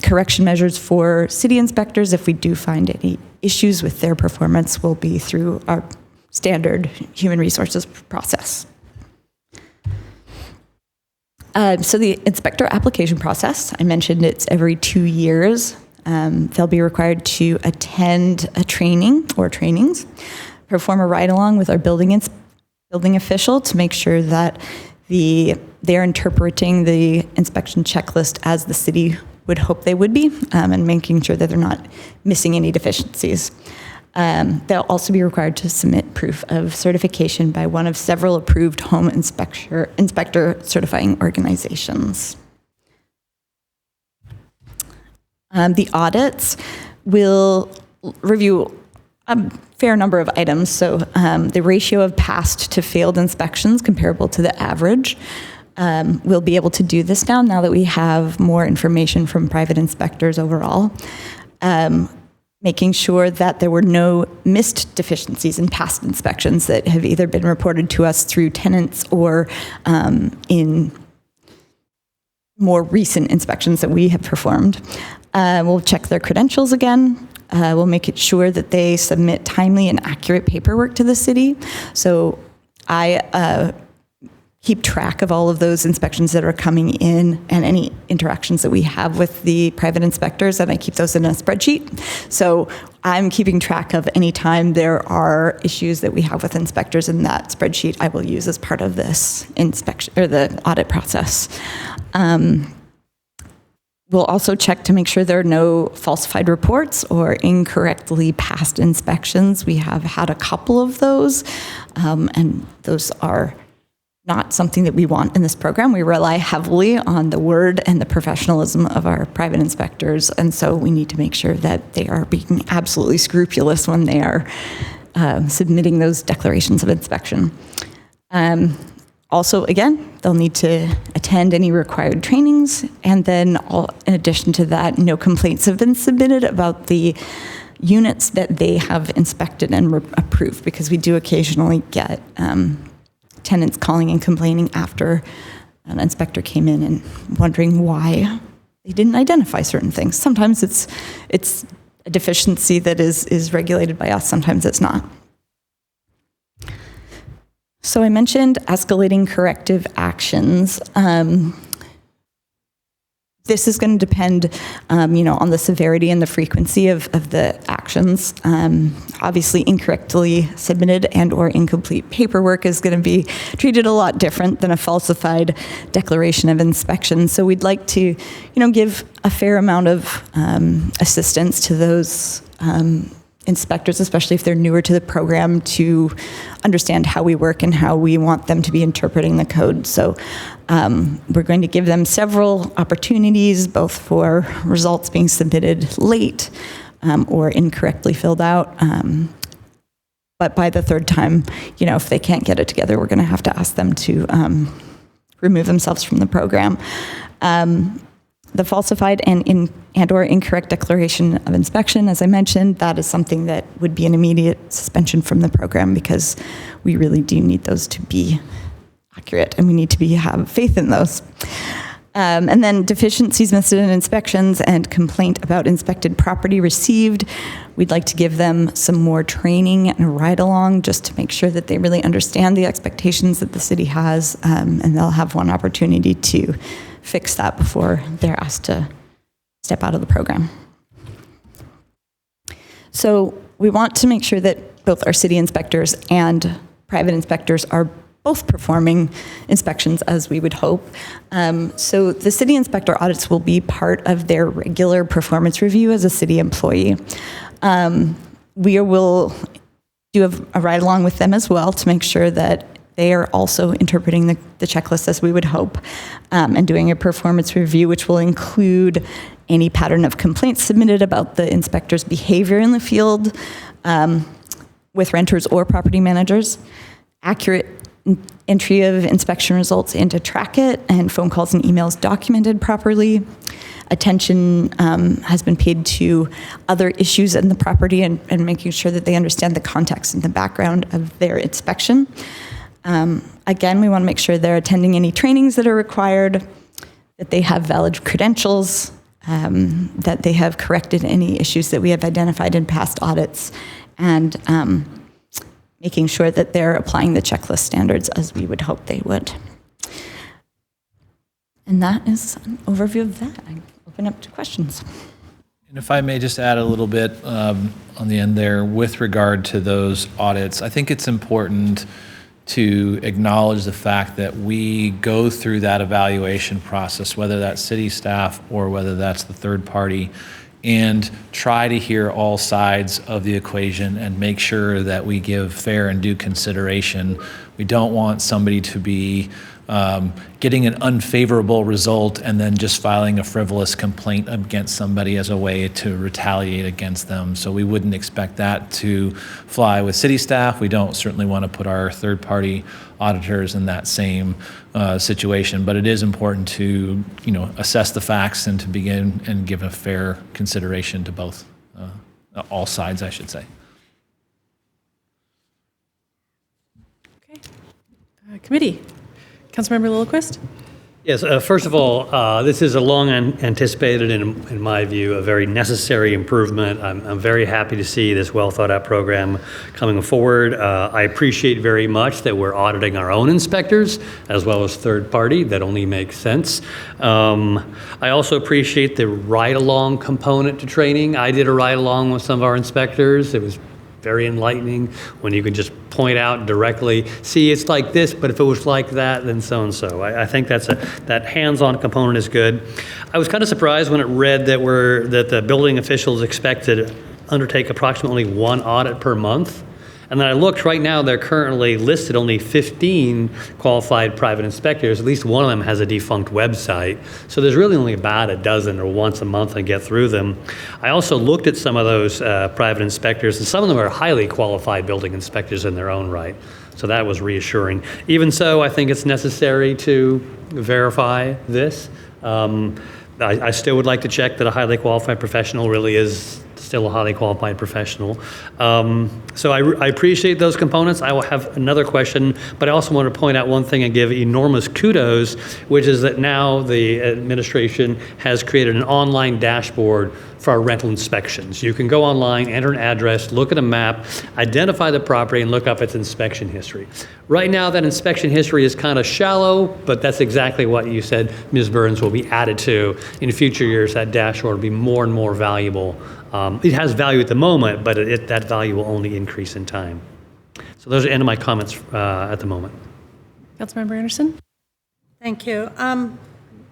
correction measures for city inspectors if we do find any issues with their performance will be through our standard human resources process. So the inspector application process, I mentioned it's every 2 years. They'll be required to attend a training or trainings, perform a ride-along with our building official to make sure that they're interpreting the inspection checklist as the city would hope they would be, and making sure that they're not missing any deficiencies. They'll also be required to submit proof of certification by one of several approved home inspector certifying organizations. The audits will review a fair number of items. So the ratio of passed to failed inspections comparable to the average. We'll be able to do this now that we have more information from private inspectors overall. Making sure that there were no missed deficiencies in past inspections that have either been reported to us through tenants or in more recent inspections that we have performed. We'll check their credentials again. We'll make it sure that they submit timely and accurate paperwork to the city. So I keep track of all of those inspections that are coming in and any interactions that we have with the private inspectors, and I keep those in a spreadsheet. So I'm keeping track of any time there are issues that we have with inspectors in that spreadsheet I will use as part of this inspection or the audit process. We'll also check to make sure there are no falsified reports or incorrectly passed inspections. We have had a couple of those, and those are not something that we want in this program. We rely heavily on the word and the professionalism of our private inspectors, and so we need to make sure that they are being absolutely scrupulous when they are submitting those declarations of inspection. Also, again, they'll need to attend any required trainings, and then in addition to that, no complaints have been submitted about the units that they have inspected and approved, because we do occasionally get tenants calling and complaining after an inspector came in and wondering why they didn't identify certain things. Sometimes it's a deficiency that is regulated by us, sometimes it's not. So I mentioned escalating corrective actions. This is going to depend, on the severity and the frequency of the actions. Obviously, incorrectly submitted and/or incomplete paperwork is going to be treated a lot different than a falsified declaration of inspection. So we'd like to, give a fair amount of assistance to those inspectors, especially if they're newer to the program, to understand how we work and how we want them to be interpreting the code. So we're going to give them several opportunities, both for results being submitted late or incorrectly filled out. But by the third time, if they can't get it together, we're going to have to ask them to remove themselves from the program. The falsified and/or incorrect declaration of inspection, as I mentioned, that is something that would be an immediate suspension from the program, because we really do need those to be accurate, and we need to have faith in those. And then deficiencies missed in inspections and complaint about inspected property received. We'd like to give them some more training and a ride-along just to make sure that they really understand the expectations that the city has, and they'll have one opportunity to fix that before they're asked to step out of the program. So we want to make sure that both our city inspectors and private inspectors are both performing inspections as we would hope. So the city inspector audits will be part of their regular performance review as a city employee. We will do a ride along with them as well to make sure that they are also interpreting the checklist as we would hope, and doing a performance review, which will include any pattern of complaints submitted about the inspector's behavior in the field with renters or property managers, accurate entry of inspection results into Trackit, and phone calls and emails documented properly. Attention has been paid to other issues in the property and making sure that they understand the context and the background of their inspection. Again, we want to make sure they're attending any trainings that are required, that they have valid credentials, that they have corrected any issues that we have identified in past audits, and making sure that they're applying the checklist standards as we would hope they would. And that is an overview of that. I open up to questions. And if I may just add a little bit on the end there with regard to those audits, I think it's important to acknowledge the fact that we go through that evaluation process, whether that's city staff or whether that's the third party, and try to hear all sides of the equation and make sure that we give fair and due consideration. We don't want somebody to be getting an unfavorable result and then just filing a frivolous complaint against somebody as a way to retaliate against them. So we wouldn't expect that to fly with city staff. We don't certainly want to put our third-party auditors in that same situation, but it is important to, assess the facts and to begin and give a fair consideration to both, all sides, I should say. Okay. Committee. Councilmember Lillquist? Yes, first of all, this is a long anticipated and, in my view, a very necessary improvement. I'm very happy to see this well thought out program coming forward. I appreciate very much that we're auditing our own inspectors as well as third party. That only makes sense. I also appreciate the ride-along component to training. I did a ride-along with some of our inspectors. It was very enlightening when you can just point out directly, see, it's like this, but if it was like that, then so and so. I think that hands-on component is good. I was kind of surprised when it read that the building officials expect to undertake approximately one audit per month. And then I looked, right now they're currently listed only 15 qualified private inspectors. At least one of them has a defunct website. So there's really only about a dozen or once a month and get through them. I also looked at some of those private inspectors, and some of them are highly qualified building inspectors in their own right. So that was reassuring. Even so, I think it's necessary to verify this. I still would like to check that a highly qualified professional really is still a highly qualified professional. So I appreciate those components. I will have another question, but I also want to point out one thing and give enormous kudos, which is that now the administration has created an online dashboard for our rental inspections. You can go online, enter an address, look at a map, identify the property, and look up its inspection history. Right now, that inspection history is kind of shallow, but that's exactly what you said, Ms. Burns, will be added to. In future years, that dashboard will be more and more valuable. It has value at the moment, but that value will only increase in time. So those are the end of my comments at the moment. Councilmember Anderson? Thank you.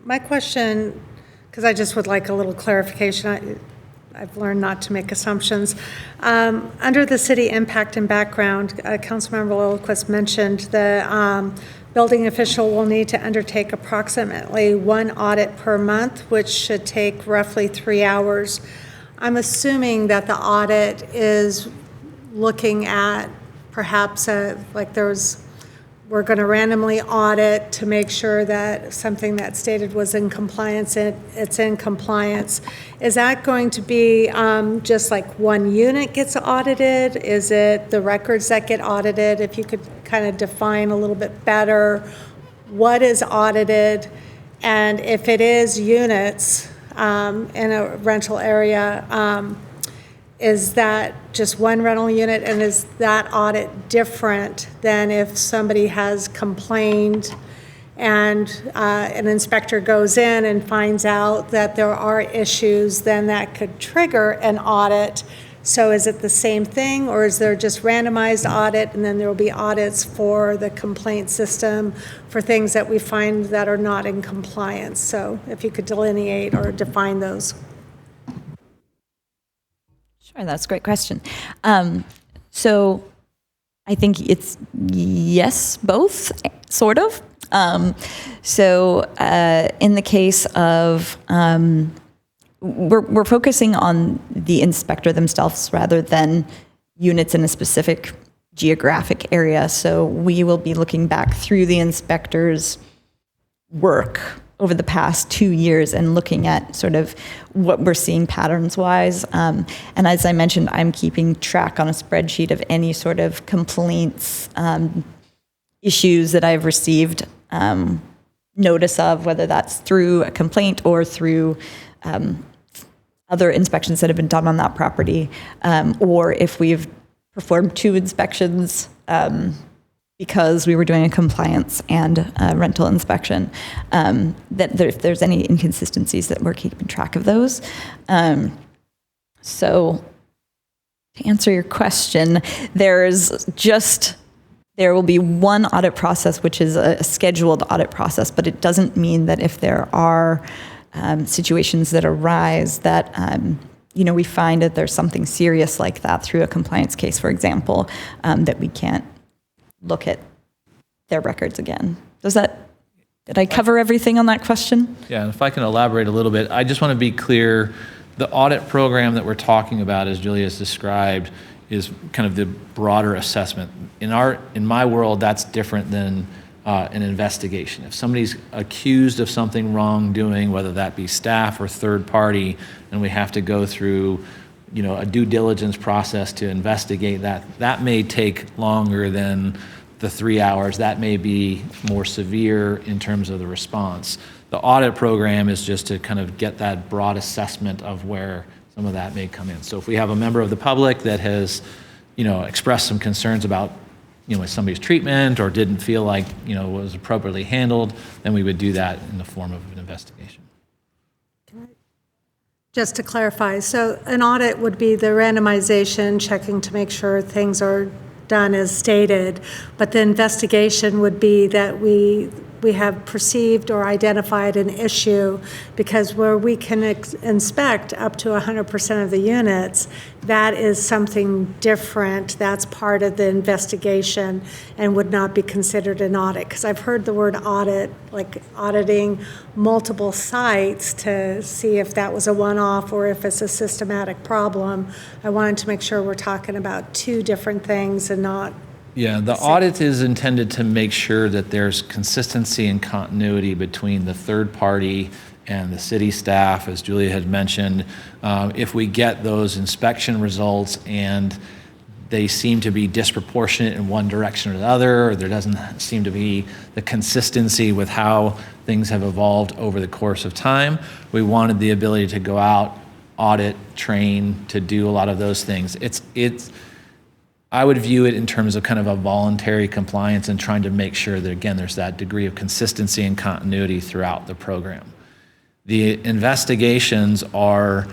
My question, because I just would like a little clarification. I've learned not to make assumptions. Under the city impact and background, Councilmember Lillquist mentioned the building official will need to undertake approximately one audit per month, which should take roughly 3 hours. I'm assuming that the audit is looking at perhaps we're going to randomly audit to make sure that something that stated was in compliance, it's in compliance. Is that going to be just like one unit gets audited? Is it the records that get audited? If you could kind of define a little bit better what is audited, and if it is units in a rental area, is that just one rental unit, and is that audit different than if somebody has complained and an inspector goes in and finds out that there are issues, then that could trigger an audit? So is it the same thing, or is there just randomized audit, and then there will be audits for the complaint system for things that we find that are not in compliance? So if you could delineate or define those. Sure, that's a great question. So I think it's yes, both, sort of. In the case of, we're focusing on the inspector themselves rather than units in a specific geographic area. So we will be looking back through the inspector's work over the past 2 years and looking at sort of what we're seeing patterns-wise. And as I mentioned, I'm keeping track on a spreadsheet of any sort of complaints, issues that I've received notice of, whether that's through a complaint or through other inspections that have been done on that property, or if we've performed 2 inspections because we were doing a compliance and a rental inspection, that if there's any inconsistencies, that we're keeping track of those. So to answer your question, there will be one audit process, which is a scheduled audit process, but it doesn't mean that if there are situations that arise that we find that there's something serious like that through a compliance case, for example, that we can't look at their records again. Did I cover everything on that question? Yeah, and if I can elaborate a little bit, I just want to be clear, the audit program that we're talking about, as Julia has described, is kind of the broader assessment. In my world, that's different than an investigation. If somebody's accused of something wrongdoing, whether that be staff or third party, and we have to go through a due diligence process to investigate that may take longer than the 3 hours. That may be more severe in terms of the response. The audit program is just to kind of get that broad assessment of where some of that may come in. So if we have a member of the public that has, expressed some concerns about, somebody's treatment or didn't feel like, was appropriately handled, then we would do that in the form of an investigation. Just to clarify, so an audit would be the randomization, checking to make sure things are done as stated, but the investigation would be that we have perceived or identified an issue, because where we can inspect up to 100% of the units, that is something different. That's part of the investigation and would not be considered an audit. Because I've heard the word audit, like auditing multiple sites to see if that was a one-off or if it's a systematic problem. I wanted to make sure we're talking about 2 different things and not. Yeah, the audit is intended to make sure that there's consistency and continuity between the third party and the city staff, as Julia had mentioned. If we get those inspection results and they seem to be disproportionate in one direction or the other, or there doesn't seem to be the consistency with how things have evolved over the course of time, we wanted the ability to go out, audit, train, to do a lot of those things. I would view it in terms of kind of a voluntary compliance and trying to make sure that, again, there's that degree of consistency and continuity throughout the program. The investigations are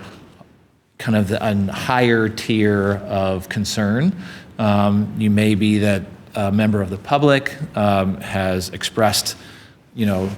kind of a higher tier of concern. You may be that a member of the public has expressed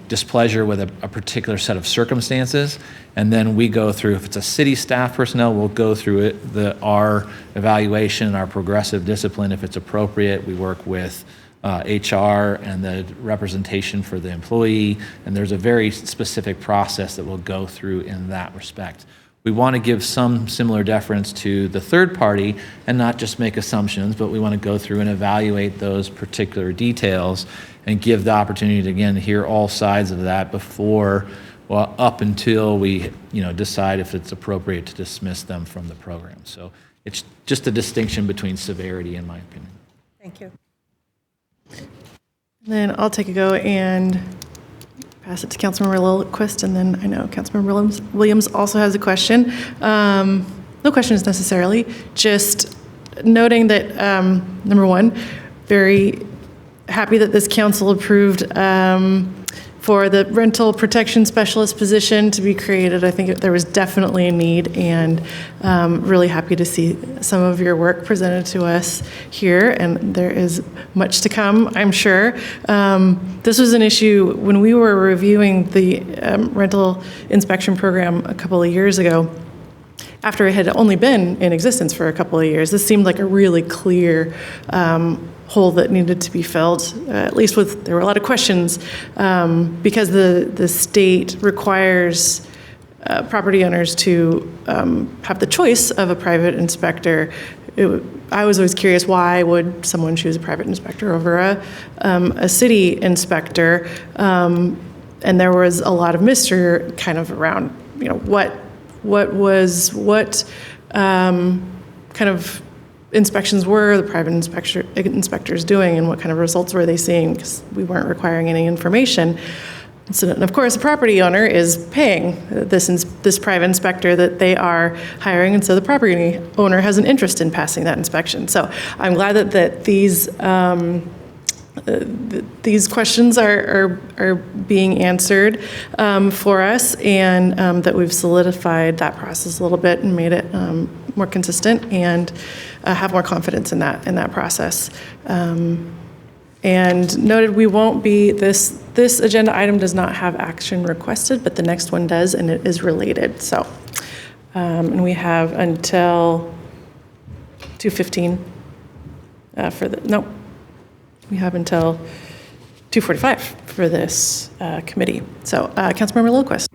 displeasure with a particular set of circumstances, and then we go through, if it's a city staff personnel, we'll go through it, our evaluation, our progressive discipline, if it's appropriate. We work with HR and the representation for the employee, and there's a very specific process that we'll go through in that respect. We want to give some similar deference to the third party and not just make assumptions, but we want to go through and evaluate those particular details and give the opportunity to, again, hear all sides of that before, up until we, decide if it's appropriate to dismiss them from the program. So it's just a distinction between severity, in my opinion. Thank you. Then I'll take a go and pass it to Councilmember Lillquist, and then I know Councilmember Williams also has a question. No questions necessarily, just noting that, number one, very happy that this council approved for the rental protection specialist position to be created. I think there was definitely a need, and really happy to see some of your work presented to us here, and there is much to come, I'm sure. This was an issue when we were reviewing the rental inspection program a couple of years ago. After it had only been in existence for a couple of years, this seemed like a really clear hole that needed to be filled, at least there were a lot of questions, because the state requires property owners to have the choice of a private inspector. I was always curious, why would someone choose a private inspector over a city inspector? And there was a lot of mystery kind of around, what kind of inspections were the private inspectors doing, and what kind of results were they seeing, because we weren't requiring any information. So, and of course, a property owner is paying this private inspector that they are hiring, and so the property owner has an interest in passing that inspection. So I'm glad that these questions are being answered for us, and that we've solidified that process a little bit and made it more consistent, and have more confidence in that process. And noted, we won't be, this agenda item does not have action requested, but the next one does, and it is related. So, and we have until 2:15 we have until 2:45 for this committee. So, Councilmember Lillquist.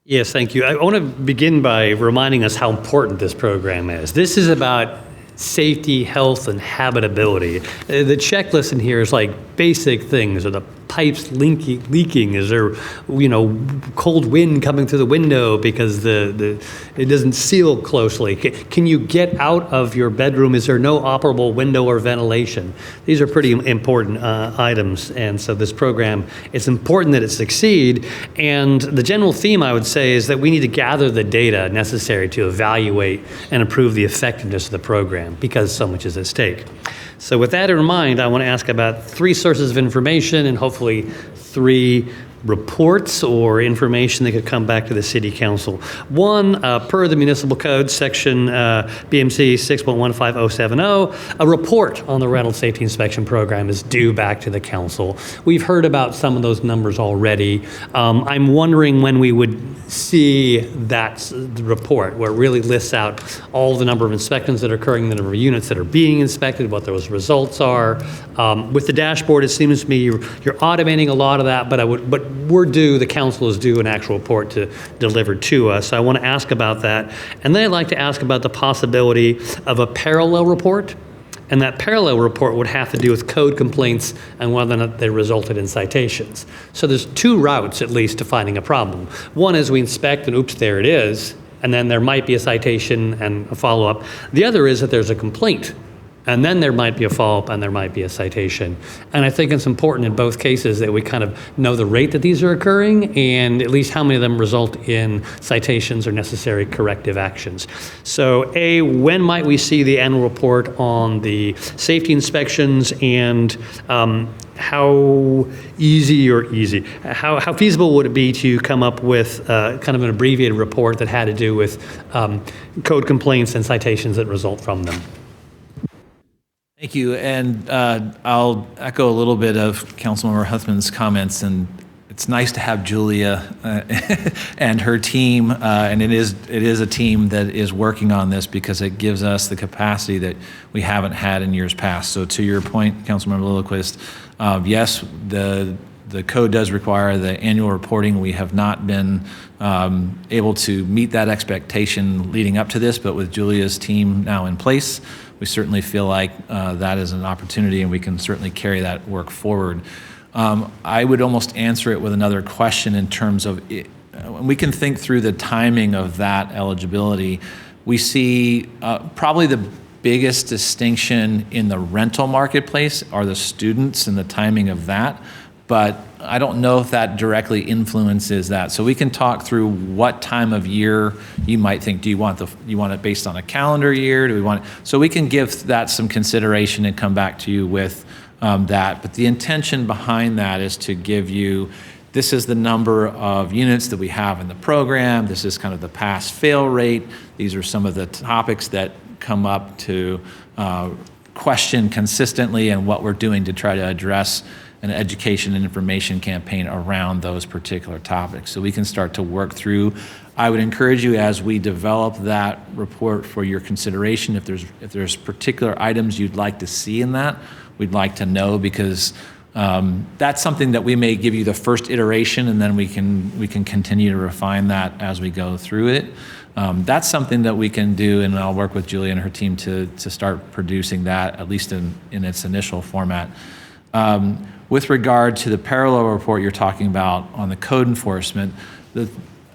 Yes, thank you. I want to begin by reminding us how important this program is. This is about safety, health, and habitability. The checklist in here is like basic things. Are the pipes leaking? Is there, cold wind coming through the window because it doesn't seal closely? Can you get out of your bedroom? Is there no operable window or ventilation? These are pretty important items, and so this program, it's important that it succeed. And the general theme, I would say, is that we need to gather the data necessary to evaluate and improve the effectiveness of the program, because so much is at stake. So with that in mind, I want to ask about 3 sources of information and hopefully 3 reports or information that could come back to the City Council. One, per the Municipal Code, Section BMC 6.15070, a report on the rental safety inspection program is due back to the Council. We've heard about some of those numbers already. I'm wondering when we would see that report, where it really lists out all the number of inspections that are occurring, the number of units that are being inspected, what those results are. With the dashboard, it seems to me you're automating a lot of that, but we're due, the Council is due an actual report to deliver to us. So I want to ask about that. And then I'd like to ask about the possibility of a parallel report. And that parallel report would have to do with code complaints and whether or not they resulted in citations. So there's 2 routes, at least, to finding a problem. One is we inspect and oops, there it is. And then there might be a citation and a follow-up. The other is that there's a complaint. And then there might be a follow-up and there might be a citation. And I think it's important in both cases that we kind of know the rate that these are occurring and at least how many of them result in citations or necessary corrective actions. So A, when might we see the annual report on the safety inspections, and how feasible would it be to come up with kind of an abbreviated report that had to do with code complaints and citations that result from them? Thank you, and I'll echo a little bit of Councilmember Huffman's comments, and it's nice to have Julia and her team, and it is a team that is working on this because it gives us the capacity that we haven't had in years past. So to your point, Councilmember Lillquist, yes, the code does require the annual reporting. We have not been able to meet that expectation leading up to this, but with Julia's team now in place, we certainly feel like that is an opportunity, and we can certainly carry that work forward. I would almost answer it with another question in terms of we can think through the timing of that eligibility. We see probably the biggest distinction in the rental marketplace are the students and the timing of that, but I don't know if that directly influences that. So we can talk through what time of year you might think. Do you want it based on a calendar year? Do we want it? So we can give that some consideration and come back to you with that. But the intention behind that is to give you, this is the number of units that we have in the program. This is kind of the pass-fail rate. These are some of the topics that come up to question consistently, and what we're doing to try to address an education and information campaign around those particular topics. So we can start to work through. I would encourage you, as we develop that report for your consideration, if there's particular items you'd like to see in that, we'd like to know, because That's something that we may give you the first iteration, and then we can continue to refine that as we go through it. That's something that we can do, and I'll work with Julie and her team to start producing that, at least in its initial format. With regard to the parallel report you're talking about on the code enforcement,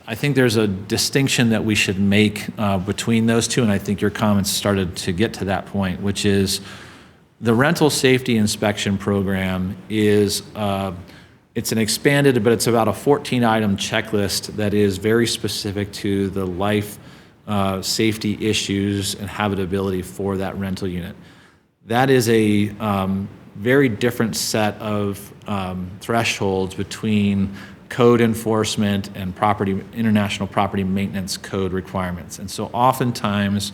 I think there's a distinction that we should make between those two, and I think your comments started to get to that point, which is the rental safety inspection program is it's an expanded, but it's about a 14-item checklist that is very specific to the life safety issues and habitability for that rental unit. That is a very different set of thresholds between code enforcement and international property maintenance code requirements. And so oftentimes,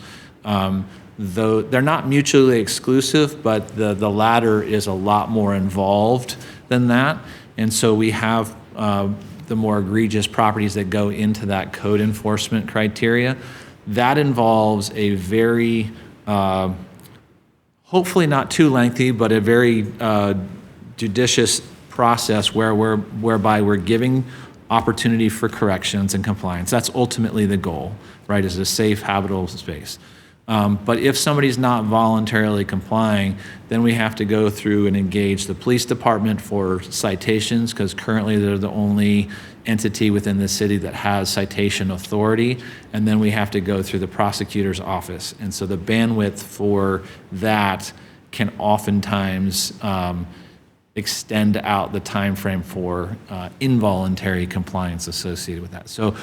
though they're not mutually exclusive, but the latter is a lot more involved than that. And so we have the more egregious properties that go into that code enforcement criteria. That involves a very, hopefully not too lengthy, but a very judicious process whereby we're giving opportunity for corrections and compliance. That's ultimately the goal, right, is a safe, habitable space. But if somebody's not voluntarily complying, then we have to go through and engage the police department for citations, because currently they're the only entity within the city that has citation authority, and then we have to go through the prosecutor's office. And so the bandwidth for that can oftentimes extend out the time frame for involuntary compliance associated with that. So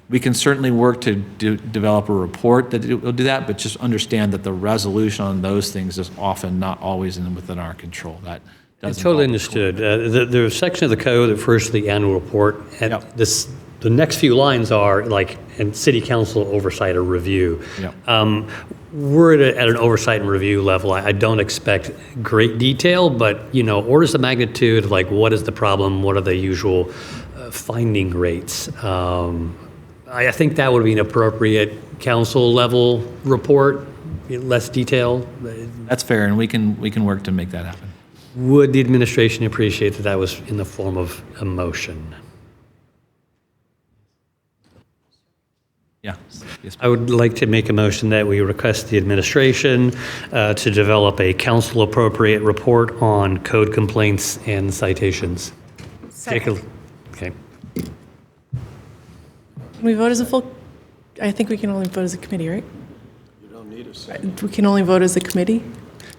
we can certainly work to develop a report that will do that, but just understand that the resolution on those things is often not always within our control. That doesn't. Totally understood. There's a section of the code that refers to the annual report, and the next few lines are like, and city council oversight or review. Yep. We're at an oversight and review level. I don't expect great detail, but orders of magnitude, like what is the problem, what are the usual finding rates. I think that would be an appropriate council level report, less detail. That's fair, and we can work to make that happen. Would the administration appreciate that was in the form of a motion? Yeah. Yes, I would like to make a motion that we request the administration to develop a council appropriate report on code complaints and citations. Second. Okay. Can we vote as a full, I think we can only vote as a committee, right? You don't need a second. We can only vote as a committee?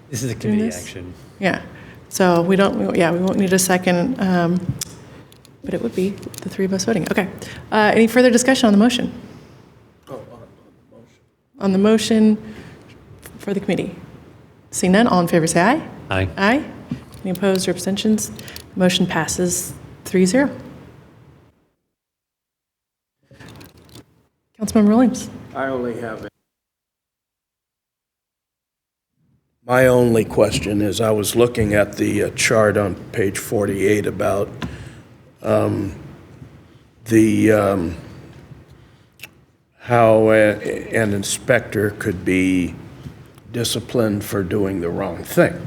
This is a Doing committee this? action. Yeah. So we won't need a second, but it would be the three of us voting. Okay. Any further discussion on the motion? On the motion for the committee? Seeing none, all in favor say aye. Aye. Aye. Any opposed or abstentions? Motion passes 3-0. Councilmember Williams. My only question is, I was looking at the chart on page 48 about how an inspector could be disciplined for doing the wrong thing.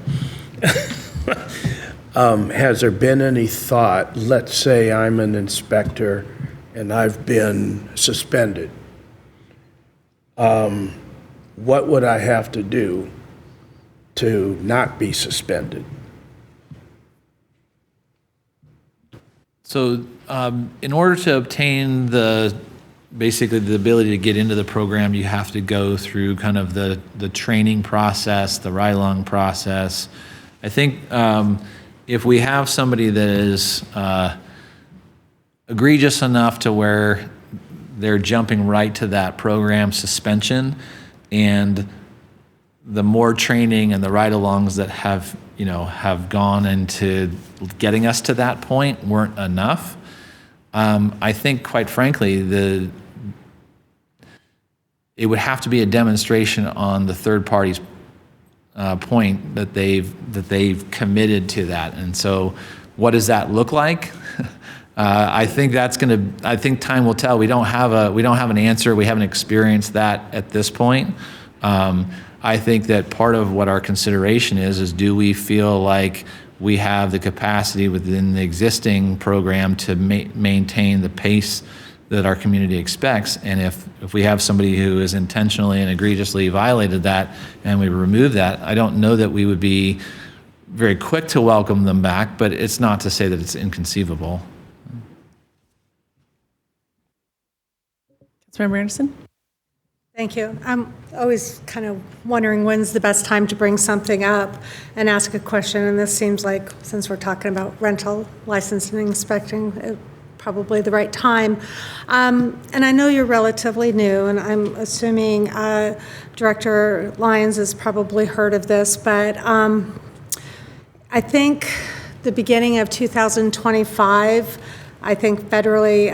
Has there been any thought, let's say I'm an inspector and I've been suspended, what would I have to do to not be suspended? So in order to obtain basically the ability to get into the program, you have to go through kind of the training process, the ride-along process. I think if we have somebody that is egregious enough to where they're jumping right to that program suspension, and the more training and the ride-alongs that have gone into getting us to that point weren't enough. I think, quite frankly, it would have to be a demonstration on the third party's point that they've committed to that. And so, what does that look like? I think I think time will tell. We don't have an answer. We haven't experienced that at this point. I think that part of what our consideration is do we feel like we have the capacity within the existing program to maintain the pace that our community expects. And if we have somebody who is intentionally and egregiously violated that and we remove that, I don't know that we would be very quick to welcome them back, but it's not to say that it's inconceivable. Councilmember Anderson? Thank you. I'm always kind of wondering when's the best time to bring something up and ask a question, and this seems like, since we're talking about rental licensing and inspecting, probably the right time. And I know you're relatively new, and I'm assuming Director Lyons has probably heard of this, but I think the beginning of 2025, I think federally,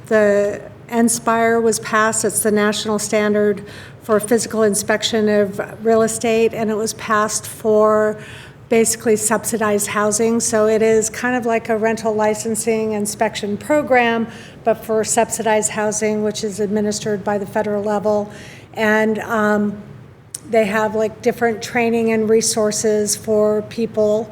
the NSPIRE was passed. It's the national standard for physical inspection of real estate, and it was passed for basically subsidized housing. So it is kind of like a rental licensing inspection program, but for subsidized housing, which is administered by the federal level. And they have like different training and resources for people,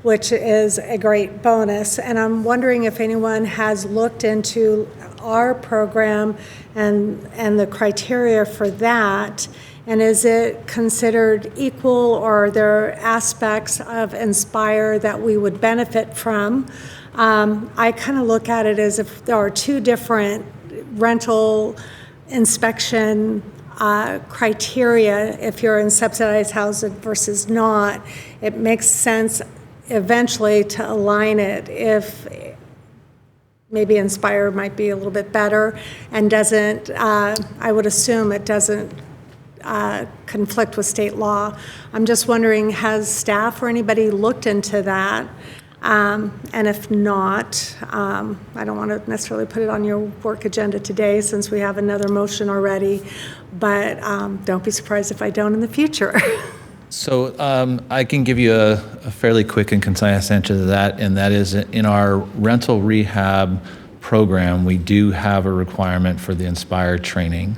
which is a great bonus. And I'm wondering if anyone has looked into our program and the criteria for that, and is it considered equal, or are there aspects of Inspire that we would benefit from? I kind of look at it as if there are two different rental inspection criteria. If you're in subsidized housing versus not, it makes sense eventually to align it if maybe Inspire might be a little bit better and doesn't, I would assume it doesn't conflict with state law. I'm just wondering, has staff or anybody looked into that? And if not, I don't want to necessarily put it on your work agenda today since we have another motion already, but don't be surprised if I don't in the future. So I can give you a fairly quick and concise answer to that, and that is in our rental rehab program, we do have a requirement for the Inspire training.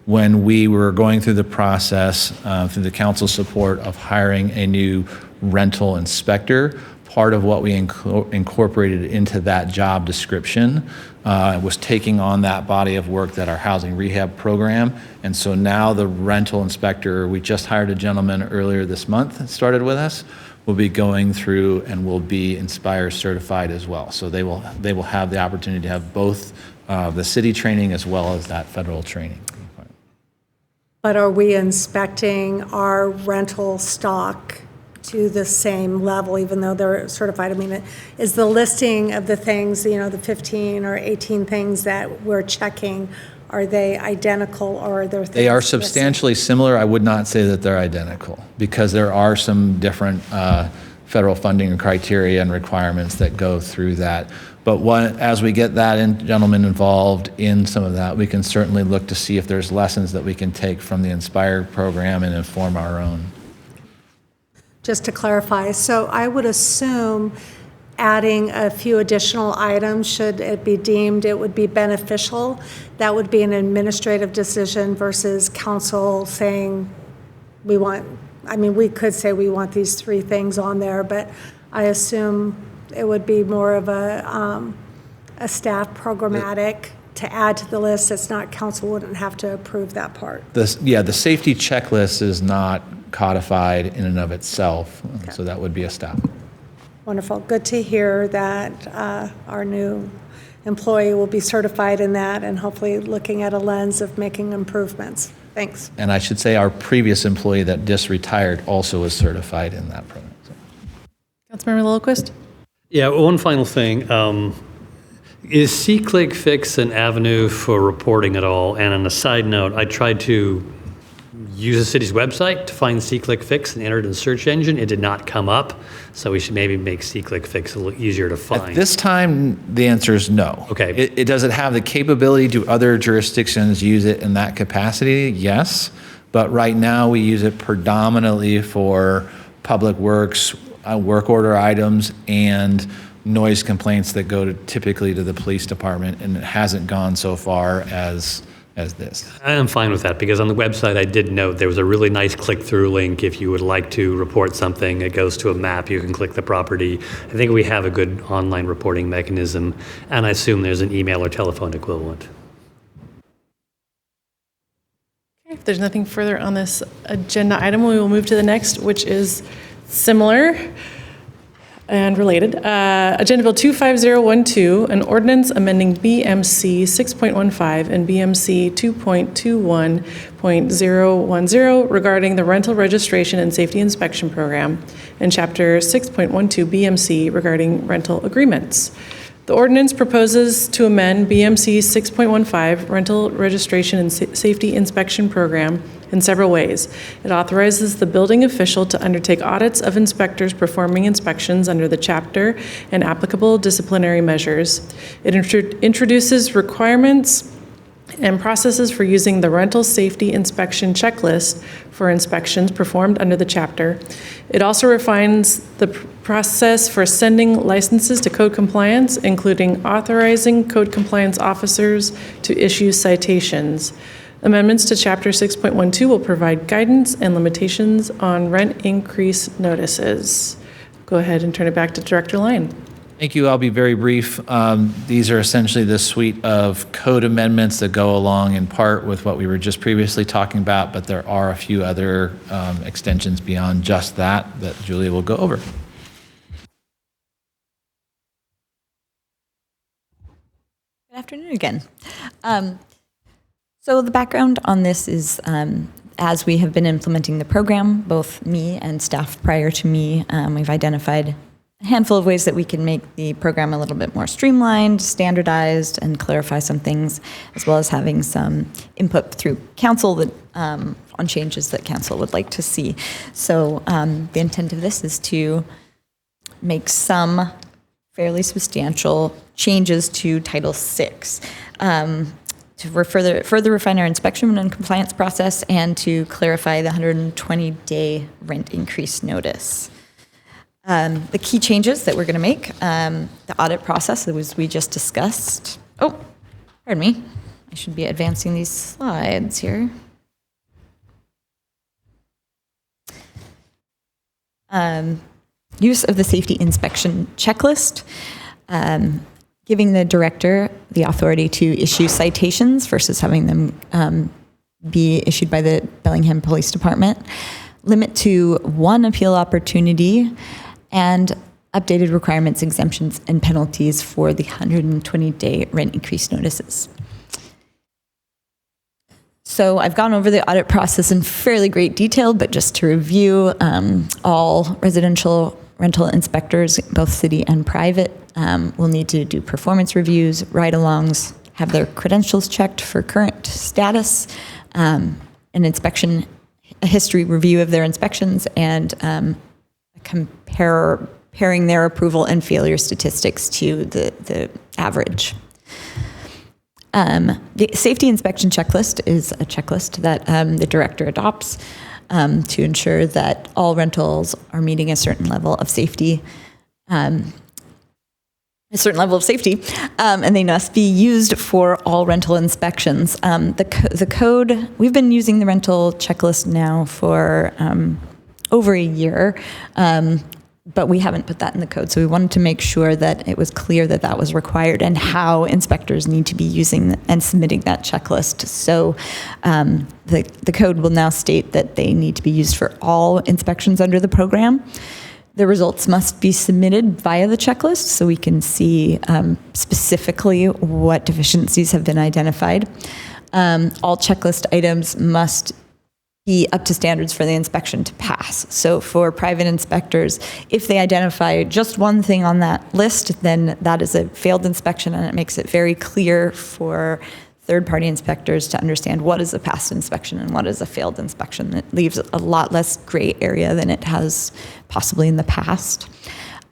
When we were going through the process, through the council support of hiring a new rental inspector, part of what we incorporated into that job description was taking on that body of work that our housing rehab program. And so now the rental inspector, we just hired a gentleman earlier this month that started with us, will be going through and will be Inspire certified as well. So they will have the opportunity to have both the city training as well as that federal training. But are we inspecting our rental stock to the same level, even though they're certified? I mean, is the listing of the things, the 15 or 18 things that we're checking, are they identical, or are there things They are missing? substantially similar. I would not say that they're identical because there are some different federal funding and criteria and requirements that go through that. But as we get that gentleman involved in some of that, we can certainly look to see if there's lessons that we can take from the Inspire program and inform our own. Just to clarify, so I would assume adding a few additional items, should it be deemed it would be beneficial, that would be an administrative decision versus council saying we could say we want these 3 things on there, but I assume it would be more of a staff programmatic to add to the list. It's not, council wouldn't have to approve that part. The safety checklist is not codified in and of itself, Okay. so that would be a staff. Wonderful. Good to hear that our new employee will be certified in that and hopefully looking at a lens of making improvements. Thanks. And I should say our previous employee that just retired also is certified in that program. Councilmember Lillquist? Yeah, one final thing. Is C-Click Fix an avenue for reporting at all? And on a side note, I tried to use the city's website to find C-Click Fix and enter it in the search engine. It did not come up, so we should maybe make C-Click Fix a little easier to find. At this time, the answer is no. Okay. Does it have the capability? Do other jurisdictions use it in that capacity? Yes. But right now, we use it predominantly for public works, work order items, and noise complaints that go typically to the police department, and it hasn't gone so far as as this. I am fine with that because on the website I did note there was a really nice click-through link. If you would like to report something, it goes to a map. You can click the property. I think we have a good online reporting mechanism, and I assume there's an email or telephone equivalent. If there's nothing further on this agenda item, we will move to the next, which is similar and related. Agenda Bill 25012, an ordinance amending BMC 6.15 and BMC 2.21.010 regarding the rental registration and safety inspection program, and Chapter 6.12 BMC regarding rental agreements. The ordinance proposes to amend BMC 6.15 rental registration and safety inspection program in several ways. It authorizes the building official to undertake audits of inspectors performing inspections under the chapter and applicable disciplinary measures. It introduces requirements and processes for using the rental safety inspection checklist for inspections performed under the chapter. It also refines the process for sending licenses to code compliance, including authorizing code compliance officers to issue citations. Amendments to Chapter 6.12 will provide guidance and limitations on rent increase notices. Go ahead and turn it back to Director Lyon. Thank you. I'll be very brief. These are essentially the suite of code amendments that go along in part with what we were just previously talking about, but there are a few other extensions beyond just that Julia will go over. Good afternoon again. So the background on this is, as we have been implementing the program, both me and staff prior to me, we've identified a handful of ways that we can make the program a little bit more streamlined, standardized, and clarify some things, as well as having some input through council that, on changes that council would like to see. So the intent of this is to make some fairly substantial changes to Title VI. To further refine our inspection and compliance process, and to clarify the 120-day rent increase notice. The key changes that we're going to make, the audit process that we just discussed. Oh, pardon me. I should be advancing these slides here. Use of the safety inspection checklist. Giving the director the authority to issue citations versus having them be issued by the Bellingham Police Department. Limit to one appeal opportunity, and updated requirements, exemptions, and penalties for the 120-day rent increase notices. So I've gone over the audit process in fairly great detail, but just to review, all residential rental inspectors, both city and private, will need to do performance reviews, ride-alongs, have their credentials checked for current status, an inspection, a history review of their inspections, and comparing their approval and failure statistics to the average. The safety inspection checklist is a checklist that the director adopts to ensure that all rentals are meeting a certain level of safety, and they must be used for all rental inspections. The code, we've been using the rental checklist now for over a year, but we haven't put that in the code. So we wanted to make sure that it was clear that that was required and how inspectors need to be using and submitting that checklist. So the code will now state that they need to be used for all inspections under the program. The results must be submitted via the checklist so we can see specifically what deficiencies have been identified. All checklist items must be up to standards for the inspection to pass. So for private inspectors, if they identify just one thing on that list, then that is a failed inspection, and it makes it very clear for third-party inspectors to understand what is a passed inspection and what is a failed inspection. It leaves a lot less gray area than it has possibly in the past.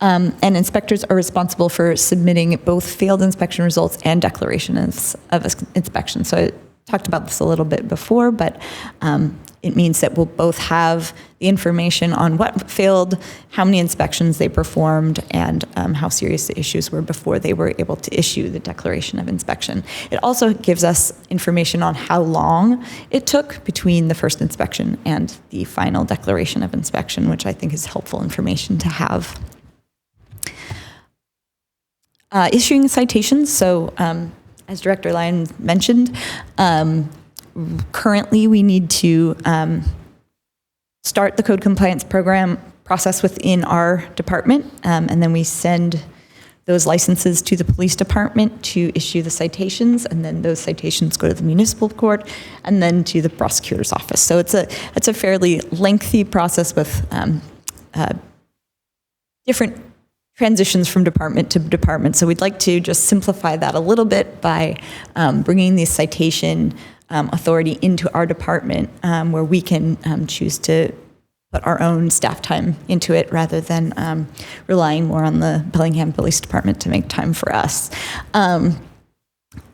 And inspectors are responsible for submitting both failed inspection results and declarations of inspection. So I talked about this a little bit before, but It means that we'll both have the information on what failed, how many inspections they performed, and how serious the issues were before they were able to issue the declaration of inspection. It also gives us information on how long it took between the first inspection and the final declaration of inspection, which I think is helpful information to have. Issuing citations, so as Director Lyon mentioned, currently we need to start the code compliance program process within our department, and then we send those licenses to the police department to issue the citations, and then those citations go to the municipal court and then to the prosecutor's office. So it's a fairly lengthy process with different transitions from department to department. So we'd like to just simplify that a little bit by bringing the citation authority into our department, where we can choose to put our own staff time into it rather than relying more on the Bellingham Police Department to make time for us. The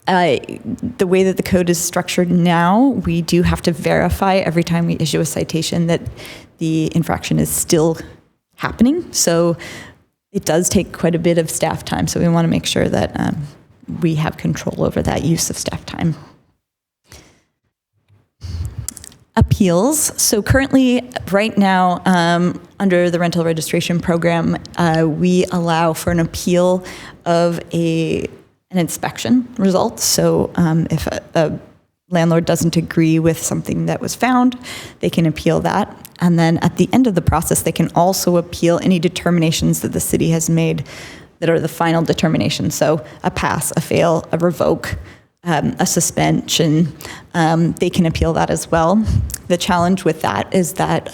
way that the code is structured now, we do have to verify every time we issue a citation that the infraction is still happening. So it does take quite a bit of staff time. So we want to make sure that we have control over that use of staff time. Appeals. So currently, right now, under the rental registration program, we allow for an appeal of an inspection result. So if a landlord doesn't agree with something that was found, they can appeal that. And then at the end of the process, they can also appeal any determinations that the city has made that are the final determination. So a pass, a fail, a revoke, a suspension, they can appeal that as well. The challenge with that is that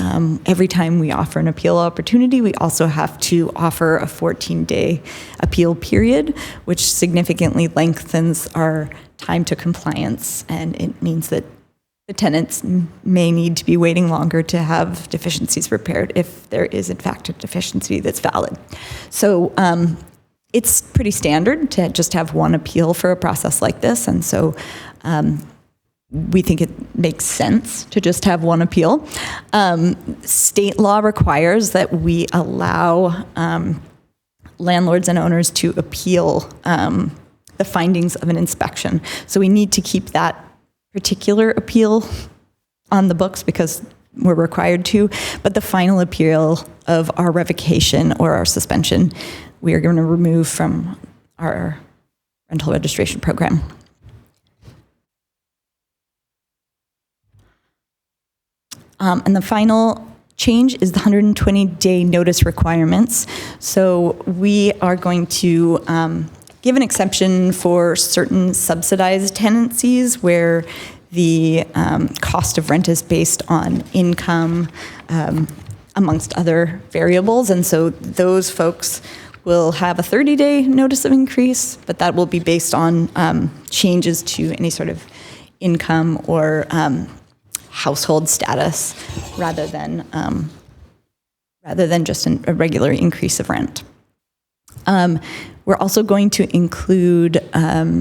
every time we offer an appeal opportunity, we also have to offer a 14-day appeal period, which significantly lengthens our time to compliance, and it means that the tenants may need to be waiting longer to have deficiencies repaired if there is in fact a deficiency that's valid. So it's pretty standard to just have one appeal for a process like this, and so we think it makes sense to just have one appeal. State law requires that we allow landlords and owners to appeal the findings of an inspection. So we need to keep that particular appeal on the books because we're required to, but the final appeal of our revocation or our suspension, we are going to remove from our rental registration program. And the final change is the 120-day notice requirements. So we are going to give an exception for certain subsidized tenancies where the cost of rent is based on income, amongst other variables. And so those folks will have a 30-day notice of increase, but that will be based on changes to any sort of income or household status rather than just a regular increase of rent. We're also going to include a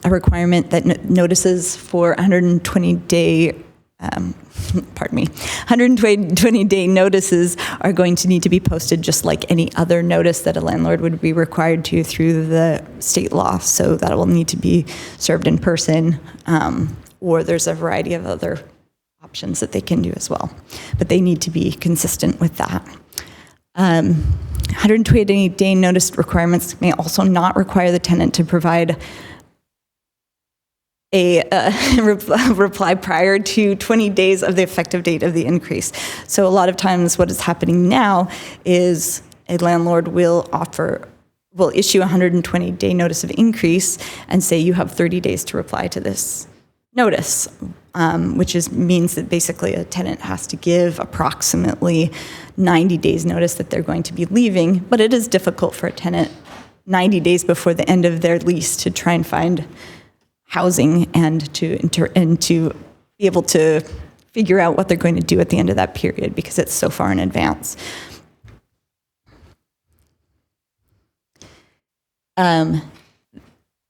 requirement that notices for 120-day 120-day notices are going to need to be posted just like any other notice that a landlord would be required to through the state law. So that will need to be served in person, or there's a variety of other options that they can do as well. But they need to be consistent with that. 120-day notice requirements may also not require the tenant to provide a reply prior to 20 days of the effective date of the increase. So a lot of times what is happening now is a landlord will issue a 120-day notice of increase and say you have 30 days to reply to this notice, which means that basically a tenant has to give approximately 90 days notice that they're going to be leaving, but it is difficult for a tenant 90 days before the end of their lease to try and find housing and to be able to figure out what they're going to do at the end of that period because it's so far in advance.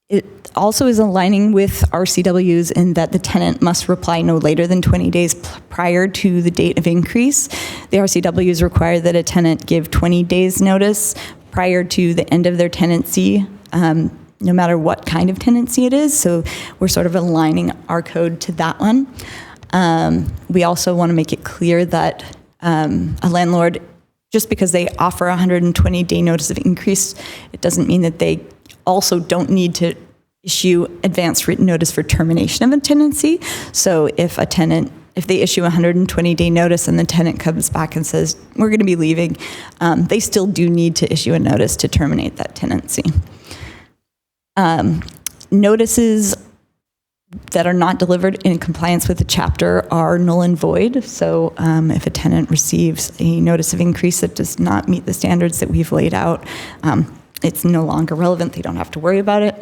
It also is aligning with RCWs in that the tenant must reply no later than 20 days prior to the date of increase. The RCWs require that a tenant give 20 days notice prior to the end of their tenancy, no matter what kind of tenancy it is. So we're sort of aligning our code to that one. We also want to make it clear that a landlord, just because they offer a 120-day notice of increase, it doesn't mean that they also don't need to issue advance written notice for termination of a tenancy. So if they issue a 120-day notice and the tenant comes back and says, we're going to be leaving, they still do need to issue a notice to terminate that tenancy. Notices that are not delivered in compliance with the chapter are null and void. So if a tenant receives a notice of increase that does not meet the standards that we've laid out, it's no longer relevant. They don't have to worry about it.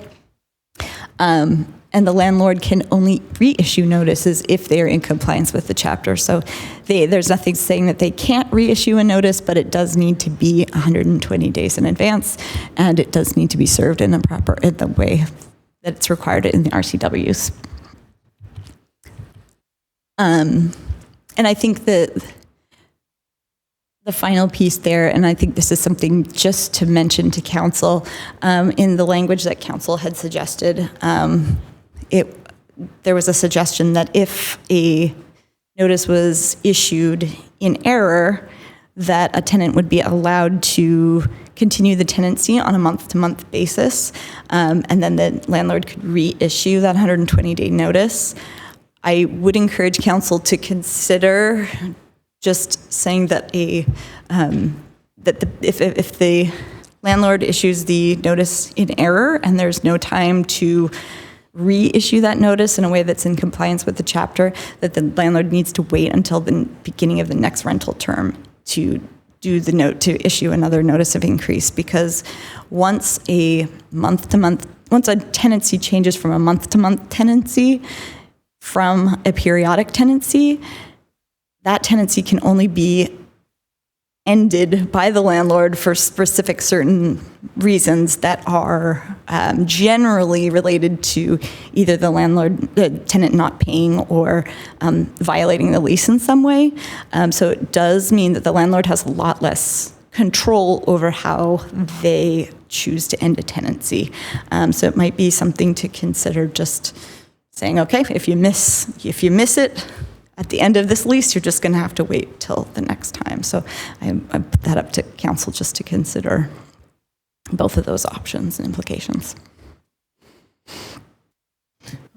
And the landlord can only reissue notices if they are in compliance with the chapter. So there's nothing saying that they can't reissue a notice, but it does need to be 120 days in advance, and it does need to be served in the way that it's required in the RCWs. And I think that the final piece there, and I think this is something just to mention to council, in the language that council had suggested, there was a suggestion that if a notice was issued in error, that a tenant would be allowed to continue the tenancy on a month-to-month basis, and then the landlord could reissue that 120-day notice. I would encourage council to consider just saying that if the landlord issues the notice in error and there's no time to reissue that notice in a way that's in compliance with the chapter, that the landlord needs to wait until the beginning of the next rental term to issue another notice of increase. Because once a tenancy changes from a month-to-month tenancy from a periodic tenancy, that tenancy can only be ended by the landlord for specific certain reasons that are generally related to either the tenant not paying or violating the lease in some way. So it does mean that the landlord has a lot less control over how they choose to end a tenancy. So it might be something to consider, just saying, okay, if you miss it at the end of this lease, you're just going to have to wait till the next time. So I put that up to council just to consider both of those options and implications.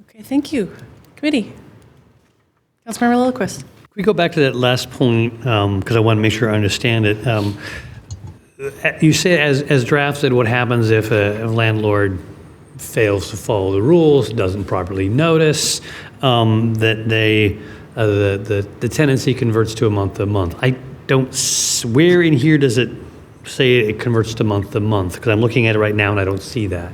Okay, thank you. Committee. Councilmember Lillquist. Can we go back to that last point, because I want to make sure I understand it. You say as drafted, what happens if a landlord fails to follow the rules, doesn't properly notice, that the tenancy converts to a month-to-month. I don't, where in here does it say it converts to month-to-month? Because I'm looking at it right now and I don't see that.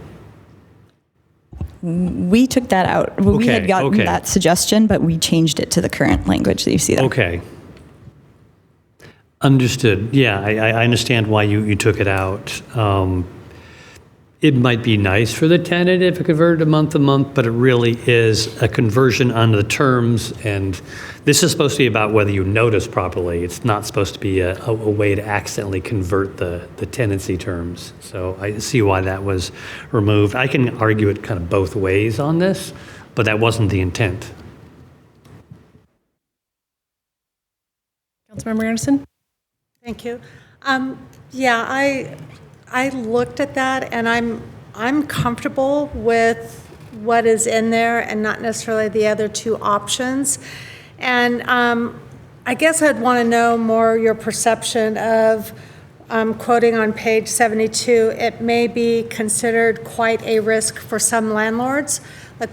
We took that out. We had gotten that suggestion, but we changed it to the current language that you see there. Okay. Understood. Yeah, I understand why you took it out. It might be nice for the tenant if it converted to month-to-month, but it really is a conversion under the terms, and this is supposed to be about whether you notice properly. It's not supposed to be a way to accidentally convert the tenancy terms. So I see why that was removed. I can argue it kind of both ways on this, but that wasn't the intent. Councilmember Anderson? Thank you. Yeah, I looked at that, and I'm comfortable with what is in there and not necessarily the other two options. And I guess I'd want to know more your perception of, quoting on page 72, it may be considered quite a risk for some landlords. Like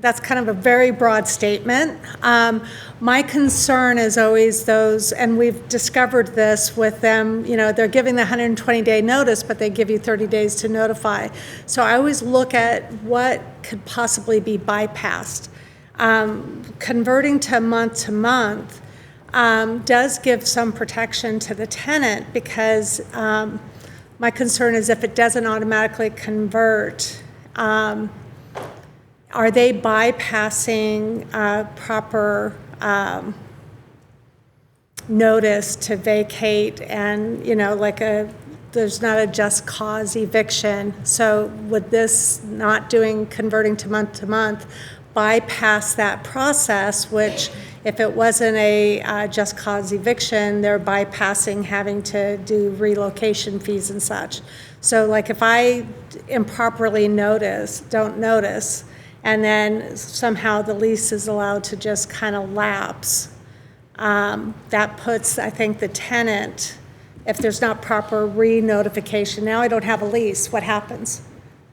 that's kind of a very broad statement. My concern is always those, and we've discovered this with them, they're giving the 120-day notice, but they give you 30 days to notify. So I always look at what could possibly be bypassed. Converting to month does give some protection to the tenant, because my concern is if it doesn't automatically convert, are they bypassing proper notice to vacate and, there's not a just cause eviction. So would this not converting to month bypass that process, which if it wasn't a just cause eviction, they're bypassing having to do relocation fees and such. So like if I improperly don't notice, and then somehow the lease is allowed to just kind of lapse, that puts, I think, the tenant, if there's not proper re-notification, now I don't have a lease, what happens?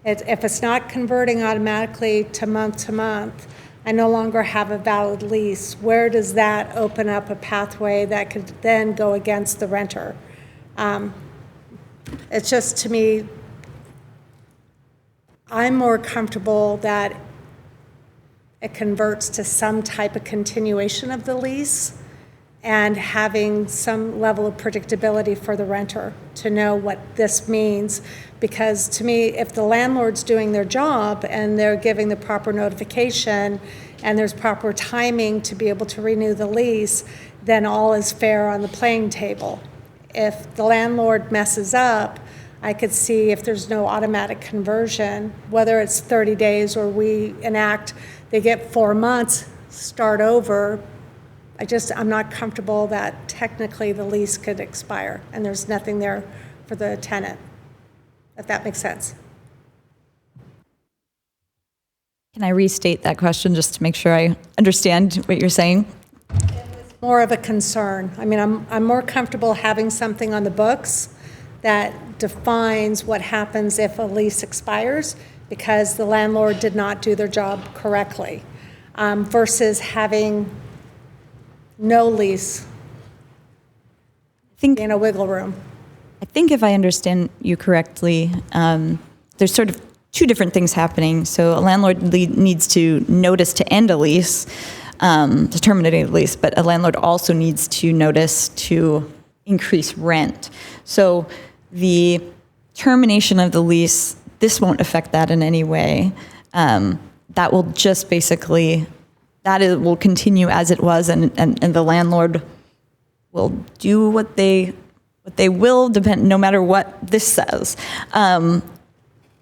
If it's not converting automatically to month, I no longer have a valid lease. Where does that open up a pathway that could then go against the renter? It's just, to me, I'm more comfortable that it converts to some type of continuation of the lease and having some level of predictability for the renter to know what this means. Because to me, if the landlord's doing their job and they're giving the proper notification and there's proper timing to be able to renew the lease, then all is fair on the playing table. If the landlord messes up, I could see if there's no automatic conversion, whether it's 30 days or we enact, they get 4 months, start over. I'm not comfortable that technically the lease could expire and there's nothing there for the tenant, if that makes sense. Can I restate that question just to make sure I understand what you're saying? More of a concern. I mean, I'm more comfortable having something on the books that defines what happens if a lease expires because the landlord did not do their job correctly, versus having no lease in a wiggle room. I think if I understand you correctly, there's sort of two different things happening. So a landlord needs to notice to end a lease, to terminate a lease, but a landlord also needs to notice to increase rent. So the termination of the lease, this won't affect that in any way. That will just basically, will continue as it was, and the landlord will do what they will, no matter what this says.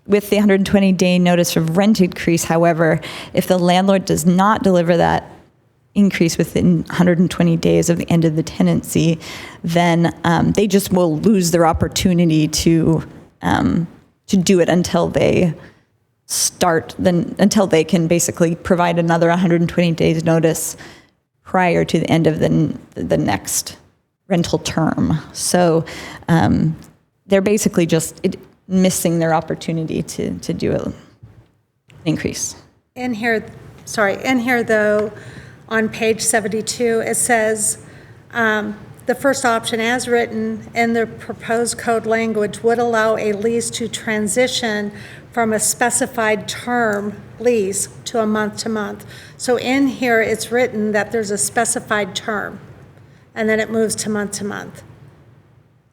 With the 120-day notice of rent increase, however, if the landlord does not deliver that increase within 120 days of the end of the tenancy, then they just will lose their opportunity to do it until they until they can basically provide another 120 days notice prior to the end of the next rental term. So they're basically just missing their opportunity to do an increase. In here though, on page 72, it says, the first option as written in the proposed code language would allow a lease to transition from a specified term lease to a month-to-month. So in here, it's written that there's a specified term, and then it moves to month-to-month.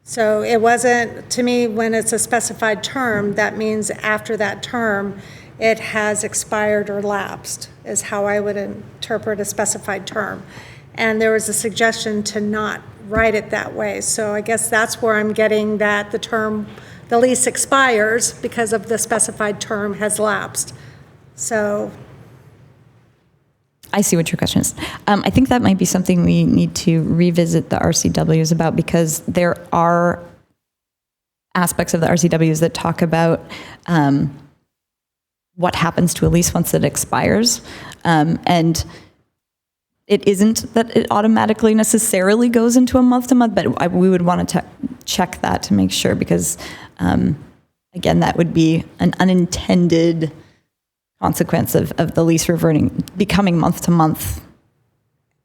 So it wasn't, to me, when it's a specified term, that means after that term, it has expired or lapsed, is how I would interpret a specified term. And there was a suggestion to not write it that way. So I guess that's where I'm getting that the lease expires because of the specified term has lapsed. So I see what your question is. I think that might be something we need to revisit the RCWs about, because there are aspects of the RCWs that talk about what happens to a lease once it expires. And it isn't that it automatically necessarily goes into a month-to-month, but we would want to check that to make sure, because, again, that would be an unintended consequence of the lease becoming month-to-month.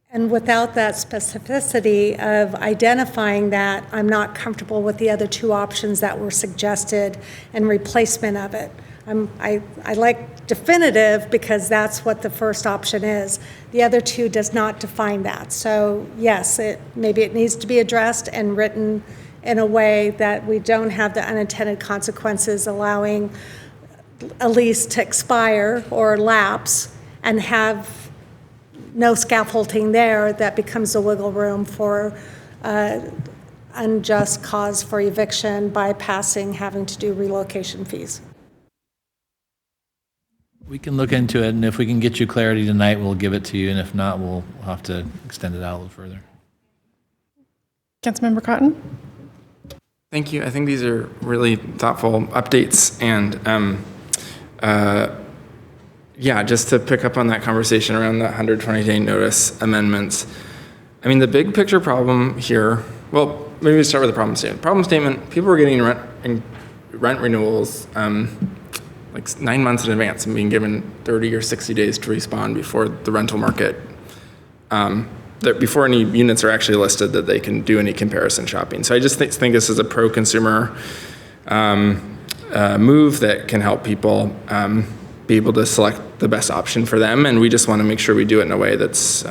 And without that specificity of identifying that, I'm not comfortable with the other two options that were suggested and replacement of it. I like definitive because that's what the first option is. The other two does not define that. So yes, maybe it needs to be addressed and written in a way that we don't have the unintended consequences allowing a lease to expire or lapse and have no scaffolding there, that becomes a wiggle room for unjust cause for eviction, bypassing having to do relocation fees. We can look into it, and if we can get you clarity tonight, we'll give it to you, and if not, we'll have to extend it out a little further. Councilmember Cotton? Thank you. I think these are really thoughtful updates. And yeah, just to pick up on that conversation around the 120-day notice amendments. I mean, the big picture problem here, well, maybe we start with the problem statement. Problem statement, people were getting rent renewals like 9 months in advance and being given 30 or 60 days to respond before the rental market, before any units are actually listed, that they can do any comparison shopping. So I just think this is a pro-consumer move that can help people be able to select the best option for them. And we just want to make sure we do it in a way that's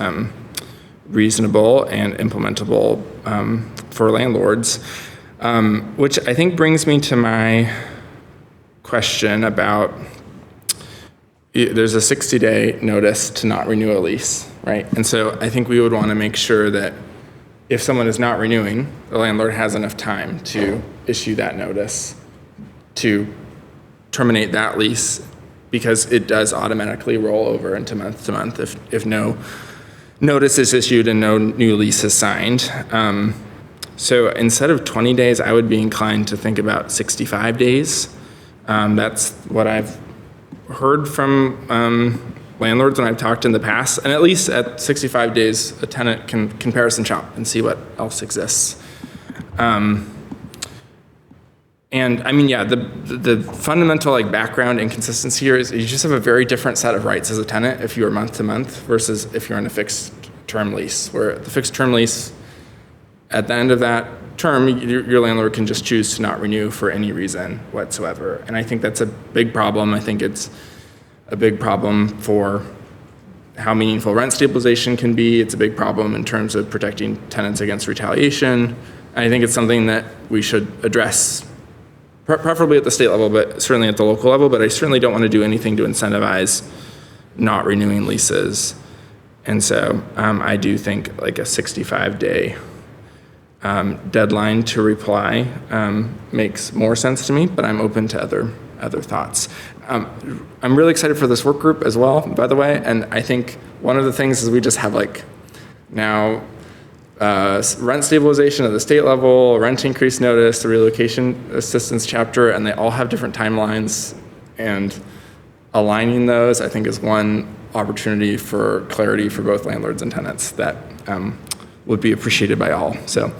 reasonable and implementable for landlords, which I think brings me to my question about, there's a 60-day notice to not renew a lease, right? And so I think we would want to make sure that if someone is not renewing, the landlord has enough time to issue that notice to terminate that lease, because it does automatically roll over into month to month if no notice is issued and no new lease is signed. So instead of 20 days, I would be inclined to think about 65 days. That's what I've heard from landlords when I've talked in the past. And at least at 65 days, a tenant can comparison shop and see what else exists. And I mean, yeah, the fundamental like background and consistency here is you just have a very different set of rights as a tenant if you're month to month versus if you're in a fixed term lease, where the fixed term lease, at the end of that term, your landlord can just choose to not renew for any reason whatsoever. And I think that's a big problem. I think it's a big problem for how meaningful rent stabilization can be. It's a big problem in terms of protecting tenants against retaliation. And I think it's something that we should address, preferably at the state level, but certainly at the local level. But I certainly don't want to do anything to incentivize not renewing leases. And so I do think like a 65-day deadline to reply makes more sense to me, but I'm open to other thoughts. I'm really excited for this work group as well, by the way, and I think one of the things is we just have like now rent stabilization at the state level, rent increase notice, the relocation assistance chapter, and they all have different timelines, and aligning those I think is one opportunity for clarity for both landlords and tenants that would be appreciated by all. So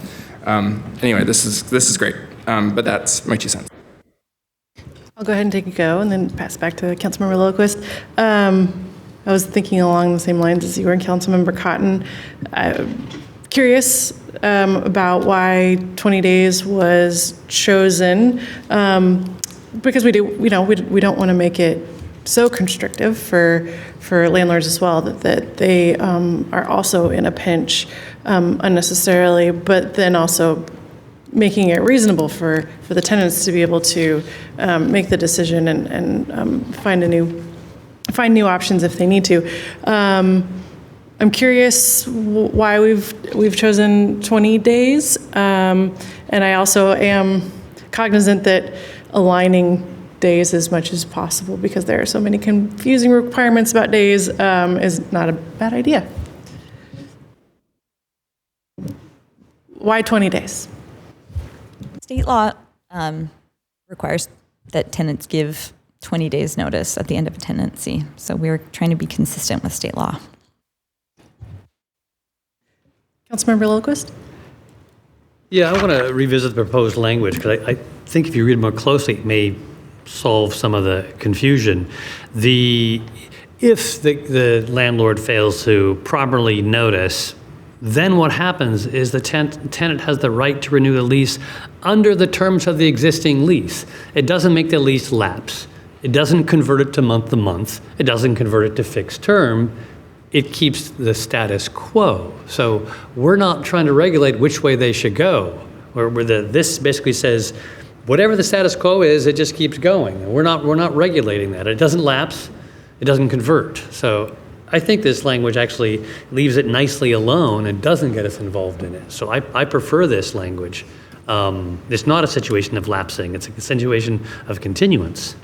anyway, this is great, but that's my 2 cents. I'll go ahead and take a go and then pass it back to Councilmember Lillquist. I was thinking along the same lines as you were, Councilmember Cotton. Curious about why 20 days was chosen, because we don't want to make it so constrictive for landlords as well that they are also in a pinch unnecessarily, but then also making it reasonable for the tenants to be able to make the decision and find new options if they need to. I'm curious why we've chosen 20 days, and I also am cognizant that aligning days as much as possible, because there are so many confusing requirements about days, is not a bad idea. Why 20 days? State law requires that tenants give 20 days notice at the end of a tenancy. So we're trying to be consistent with state law. Councilmember Lillquist? Yeah, I want to revisit the proposed language, because I think if you read more closely, it may solve some of the confusion. If the landlord fails to properly notice, then what happens is the tenant has the right to renew the lease under the terms of the existing lease. It doesn't make the lease lapse. It doesn't convert it to month. It doesn't convert it to fixed term. It keeps the status quo. So we're not trying to regulate which way they should go. This basically says whatever the status quo is, it just keeps going. We're not regulating that. It doesn't lapse, it doesn't convert. So I think this language actually leaves it nicely alone and doesn't get us involved in it. So I prefer this language. It's not a situation of lapsing, it's a situation of continuance.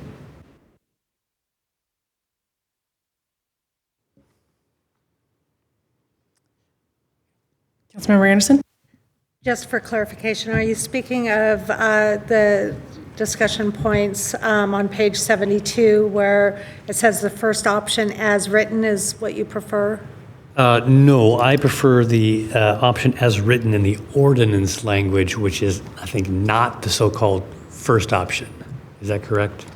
Councilmember Anderson? Just for clarification, are you speaking of the discussion points on page 72 where it says the first option as written is what you prefer? No, I prefer the option as written in the ordinance language, which is, I think, not the so-called first option. Is that correct?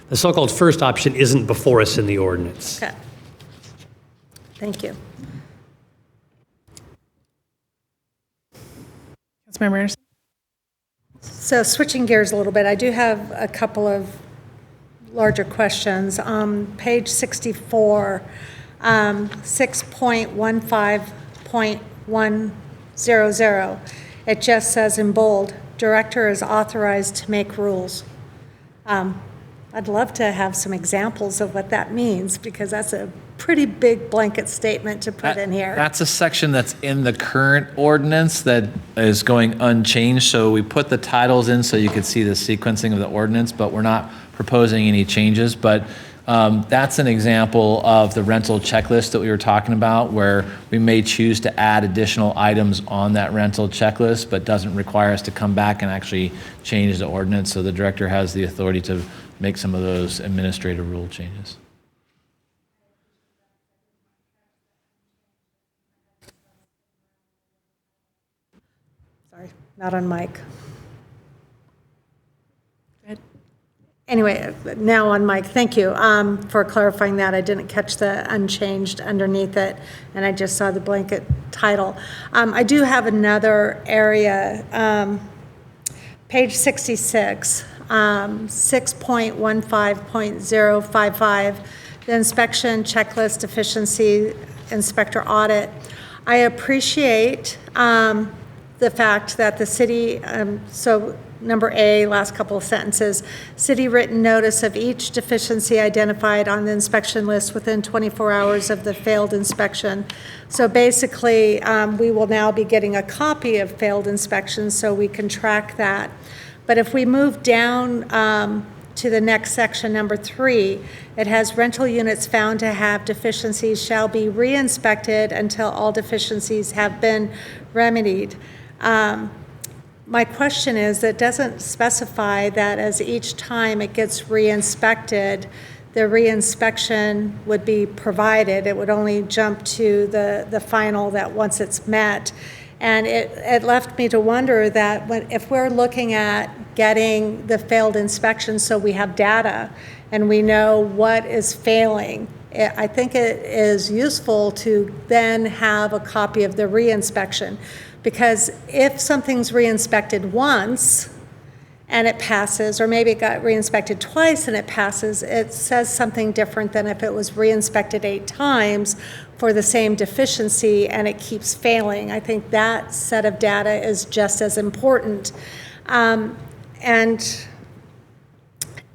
The so-called first option isn't before us in the ordinance. Okay. Thank you. Councilmember Anderson? So switching gears a little bit, I do have a couple of larger questions. Page 64, 6.15.100, it just says in bold, director is authorized to make rules. I'd love to have some examples of what that means, because that's a pretty big blanket statement to put in here. That's a section that's in the current ordinance that is going unchanged. So we put the titles in so you could see the sequencing of the ordinance, but we're not proposing any changes. But that's an example of the rental checklist that we were talking about, where we may choose to add additional items on that rental checklist, but doesn't require us to come back and actually change the ordinance. So the director has the authority to make some of those administrative rule changes. Sorry, not on mic. Go ahead. Anyway, now on mic, thank you for clarifying that. I didn't catch the unchanged underneath it, and I just saw the blanket title. I do have another area, page 66, 6.15.055, the inspection checklist efficiency inspector audit. I appreciate the fact that the city, so number A, last couple of sentences, city written notice of each deficiency identified on the inspection list within 24 hours of the failed inspection. So basically, we will now be getting a copy of failed inspections so we can track that. But if we move down to the next section, number 3, it has rental units found to have deficiencies shall be re-inspected until all deficiencies have been remedied. My question is, it doesn't specify that as each time it gets re-inspected, the re-inspection would be provided. It would only jump to the final that once it's met. And it left me to wonder that if we're looking at getting the failed inspection so we have data and we know what is failing, I think it is useful to then have a copy of the re-inspection. Because if something's re-inspected once and it passes, or maybe it got re-inspected twice and it passes, it says something different than if it was re-inspected 8 times for the same deficiency and it keeps failing. I think that set of data is just as important. And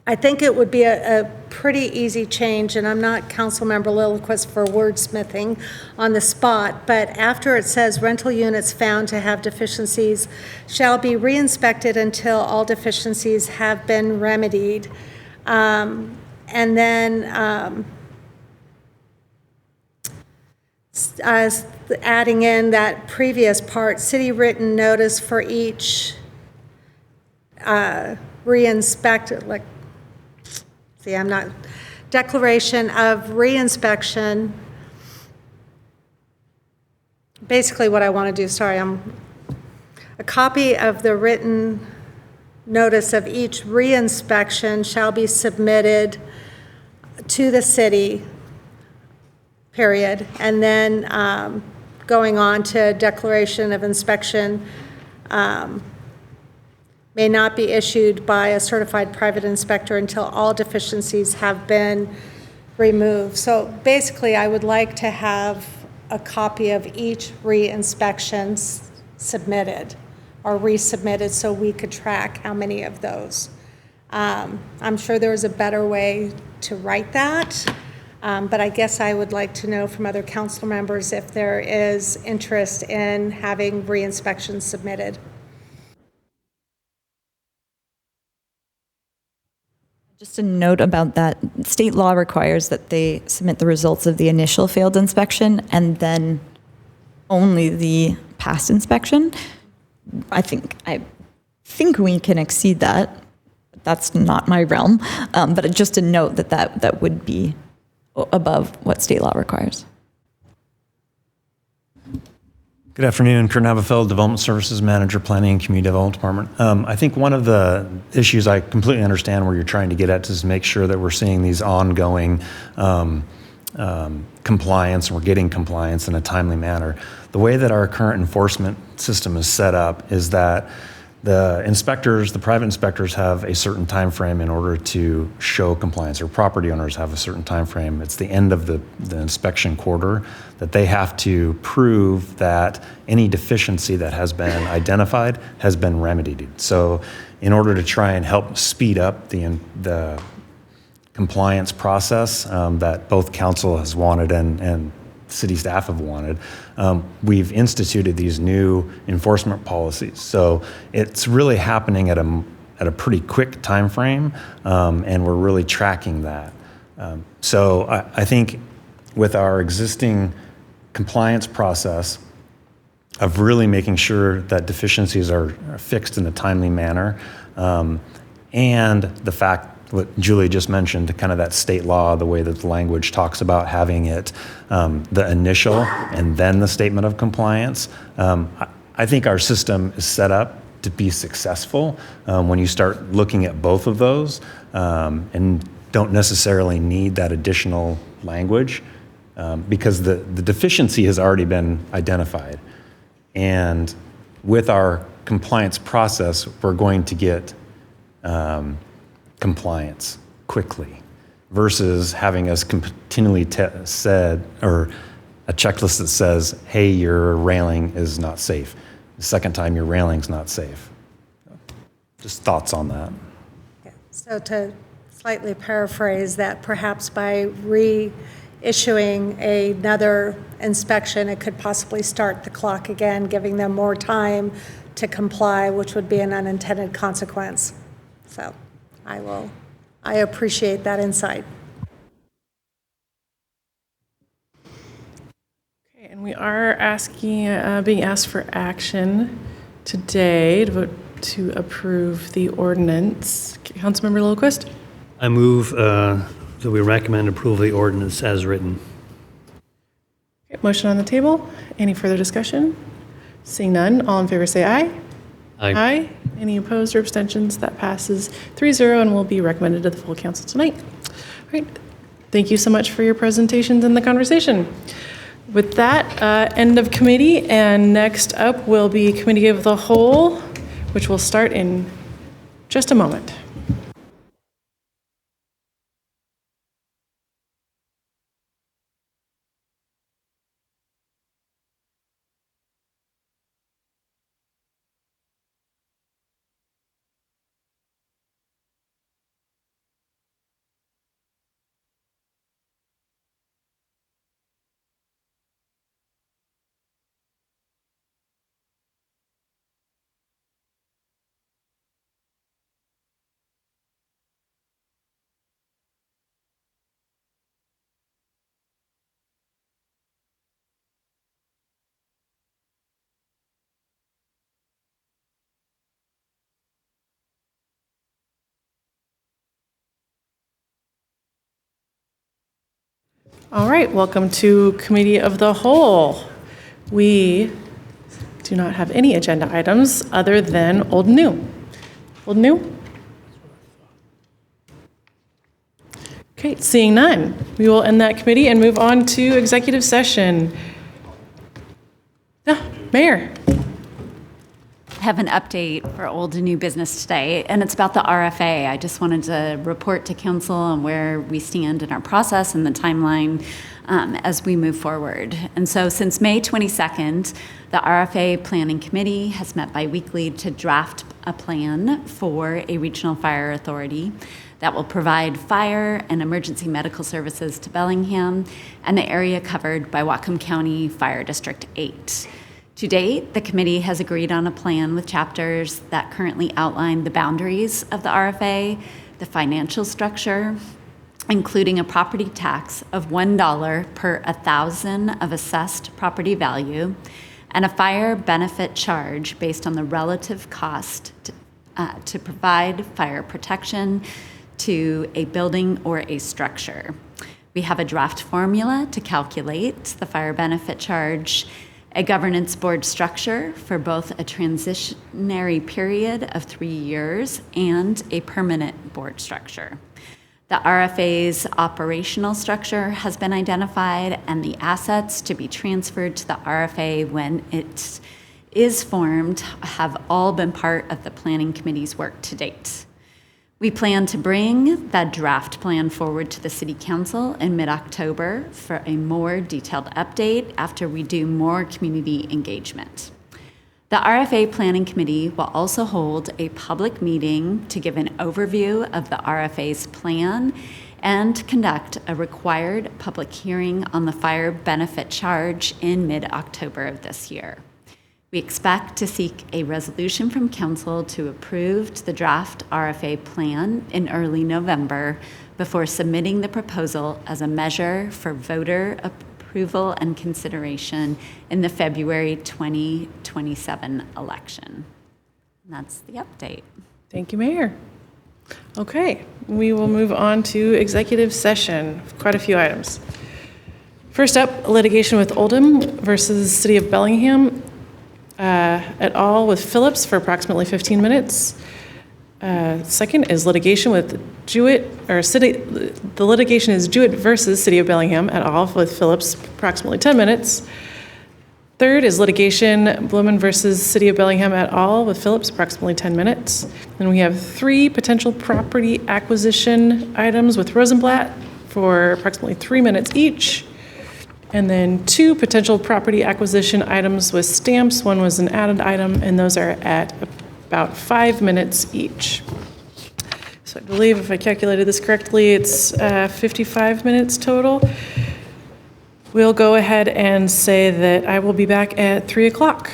I think it would be a pretty easy change, and I'm not Councilmember Lillquist for wordsmithing on the spot, but after it says rental units found to have deficiencies shall be re-inspected until all deficiencies have been remedied. And then adding in that previous part, city written notice for each re-inspected, like, see, I'm not, declaration of re-inspection. Basically what I want to do, sorry, a copy of the written notice of each re-inspection shall be submitted to the city, period. And then going on to declaration of inspection may not be issued by a certified private inspector until all deficiencies have been removed. So basically, I would like to have a copy of each re-inspection submitted, or resubmitted so we could track how many of those. I'm sure there was a better way to write that, but I guess I would like to know from other council members if there is interest in having re-inspections submitted. Just a note about that, state law requires that they submit the results of the initial failed inspection and then only the past inspection. I think we can exceed that. That's not my realm, but just a note that would be above what state law requires. Good afternoon, Kurt Navafeld, Development Services Manager, Planning and Community Development Department. I think one of the issues I completely understand where you're trying to get at is make sure that we're seeing these ongoing compliance, and we're getting compliance in a timely manner. The way that our current enforcement system is set up is that the inspectors, the private inspectors, have a certain time frame in order to show compliance, or property owners have a certain time frame. It's the end of the inspection quarter that they have to prove that any deficiency that has been identified has been remedied. So in order to try and help speed up the compliance process that both council has wanted and city staff have wanted, we've instituted these new enforcement policies. So it's really happening at a pretty quick time frame, and we're really tracking that. So I think with our existing compliance process of really making sure that deficiencies are fixed in a timely manner, and the fact what Julie just mentioned, kind of that state law, the way that the language talks about having it, the initial and then the statement of compliance. I think our system is set up to be successful when you start looking at both of those, and don't necessarily need that additional language because the deficiency has already been identified. And with our compliance process, we're going to get compliance quickly versus having us continually said, or a checklist that says, hey, your railing is not safe. The second time your railing's not safe. Just thoughts on that. So to slightly paraphrase that, perhaps by reissuing another inspection, it could possibly start the clock again, giving them more time to comply, which would be an unintended consequence. So I appreciate that insight. Okay, and we are being asked for action today to vote to approve the ordinance. Councilmember Lillquist? I move that we recommend approval of the ordinance as written. Okay, motion on the table. Any further discussion? Seeing none, all in favor say aye. Aye. Any opposed or abstentions? That passes 3-0 and will be recommended to the full council tonight. All right. Thank you so much for your presentations and the conversation. With that, end of committee, and next up will be Committee of the Whole, which will start in just a moment. All right, welcome to Committee of the Whole. We do not have any agenda items other than old and new. Old and new? Okay, seeing none, we will end that committee and move on to executive session. Mayor. have an update for old and new business today, and it's about the RFA. I just wanted to report to council on where we stand in our process and the timeline as we move forward. And so since May 22nd, the RFA Planning Committee has met biweekly to draft a plan for a regional fire authority that will provide fire and emergency medical services to Bellingham and the area covered by Whatcom County Fire District 8. To date, the committee has agreed on a plan with chapters that currently outline the boundaries of the RFA, the financial structure, including a property tax of $1 per 1,000 of assessed property value, and a fire benefit charge based on the relative cost to provide fire protection to a building or a structure. We have a draft formula to calculate the fire benefit charge, a governance board structure for both a transitionary period of 3 years and a permanent board structure. The RFA's operational structure has been identified, and the assets to be transferred to the RFA when it is formed have all been part of the Planning Committee's work to date. We plan to bring that draft plan forward to the City Council in mid-October for a more detailed update after we do more community engagement. The RFA Planning Committee will also hold a public meeting to give an overview of the RFA's plan and conduct a required public hearing on the fire benefit charge in mid-October of this year. We expect to seek a resolution from Council to approve the draft RFA plan in early November before submitting the proposal as a measure for voter approval and consideration in the February 2027 election. And that's the update. Thank you, Mayor. Okay, we will move on to executive session. Quite a few items. First up, litigation with Oldham versus City of Bellingham et al. With Phillips for approximately 15 minutes. Second is litigation with Jewett, the litigation is Jewett versus City of Bellingham et al. With Phillips, approximately 10 minutes. Third is litigation Blumen versus City of Bellingham et al. With Phillips, approximately 10 minutes. Then we have 3 potential property acquisition items with Rosenblatt for approximately 3 minutes each. And then 2 potential property acquisition items with Stamps. One was an added item, and those are at about 5 minutes each. So I believe if I calculated this correctly, it's 55 minutes total. We'll go ahead and say that I will be back at 3 o'clock.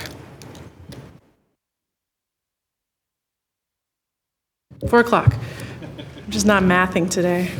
4 o'clock. I'm just not mathing today.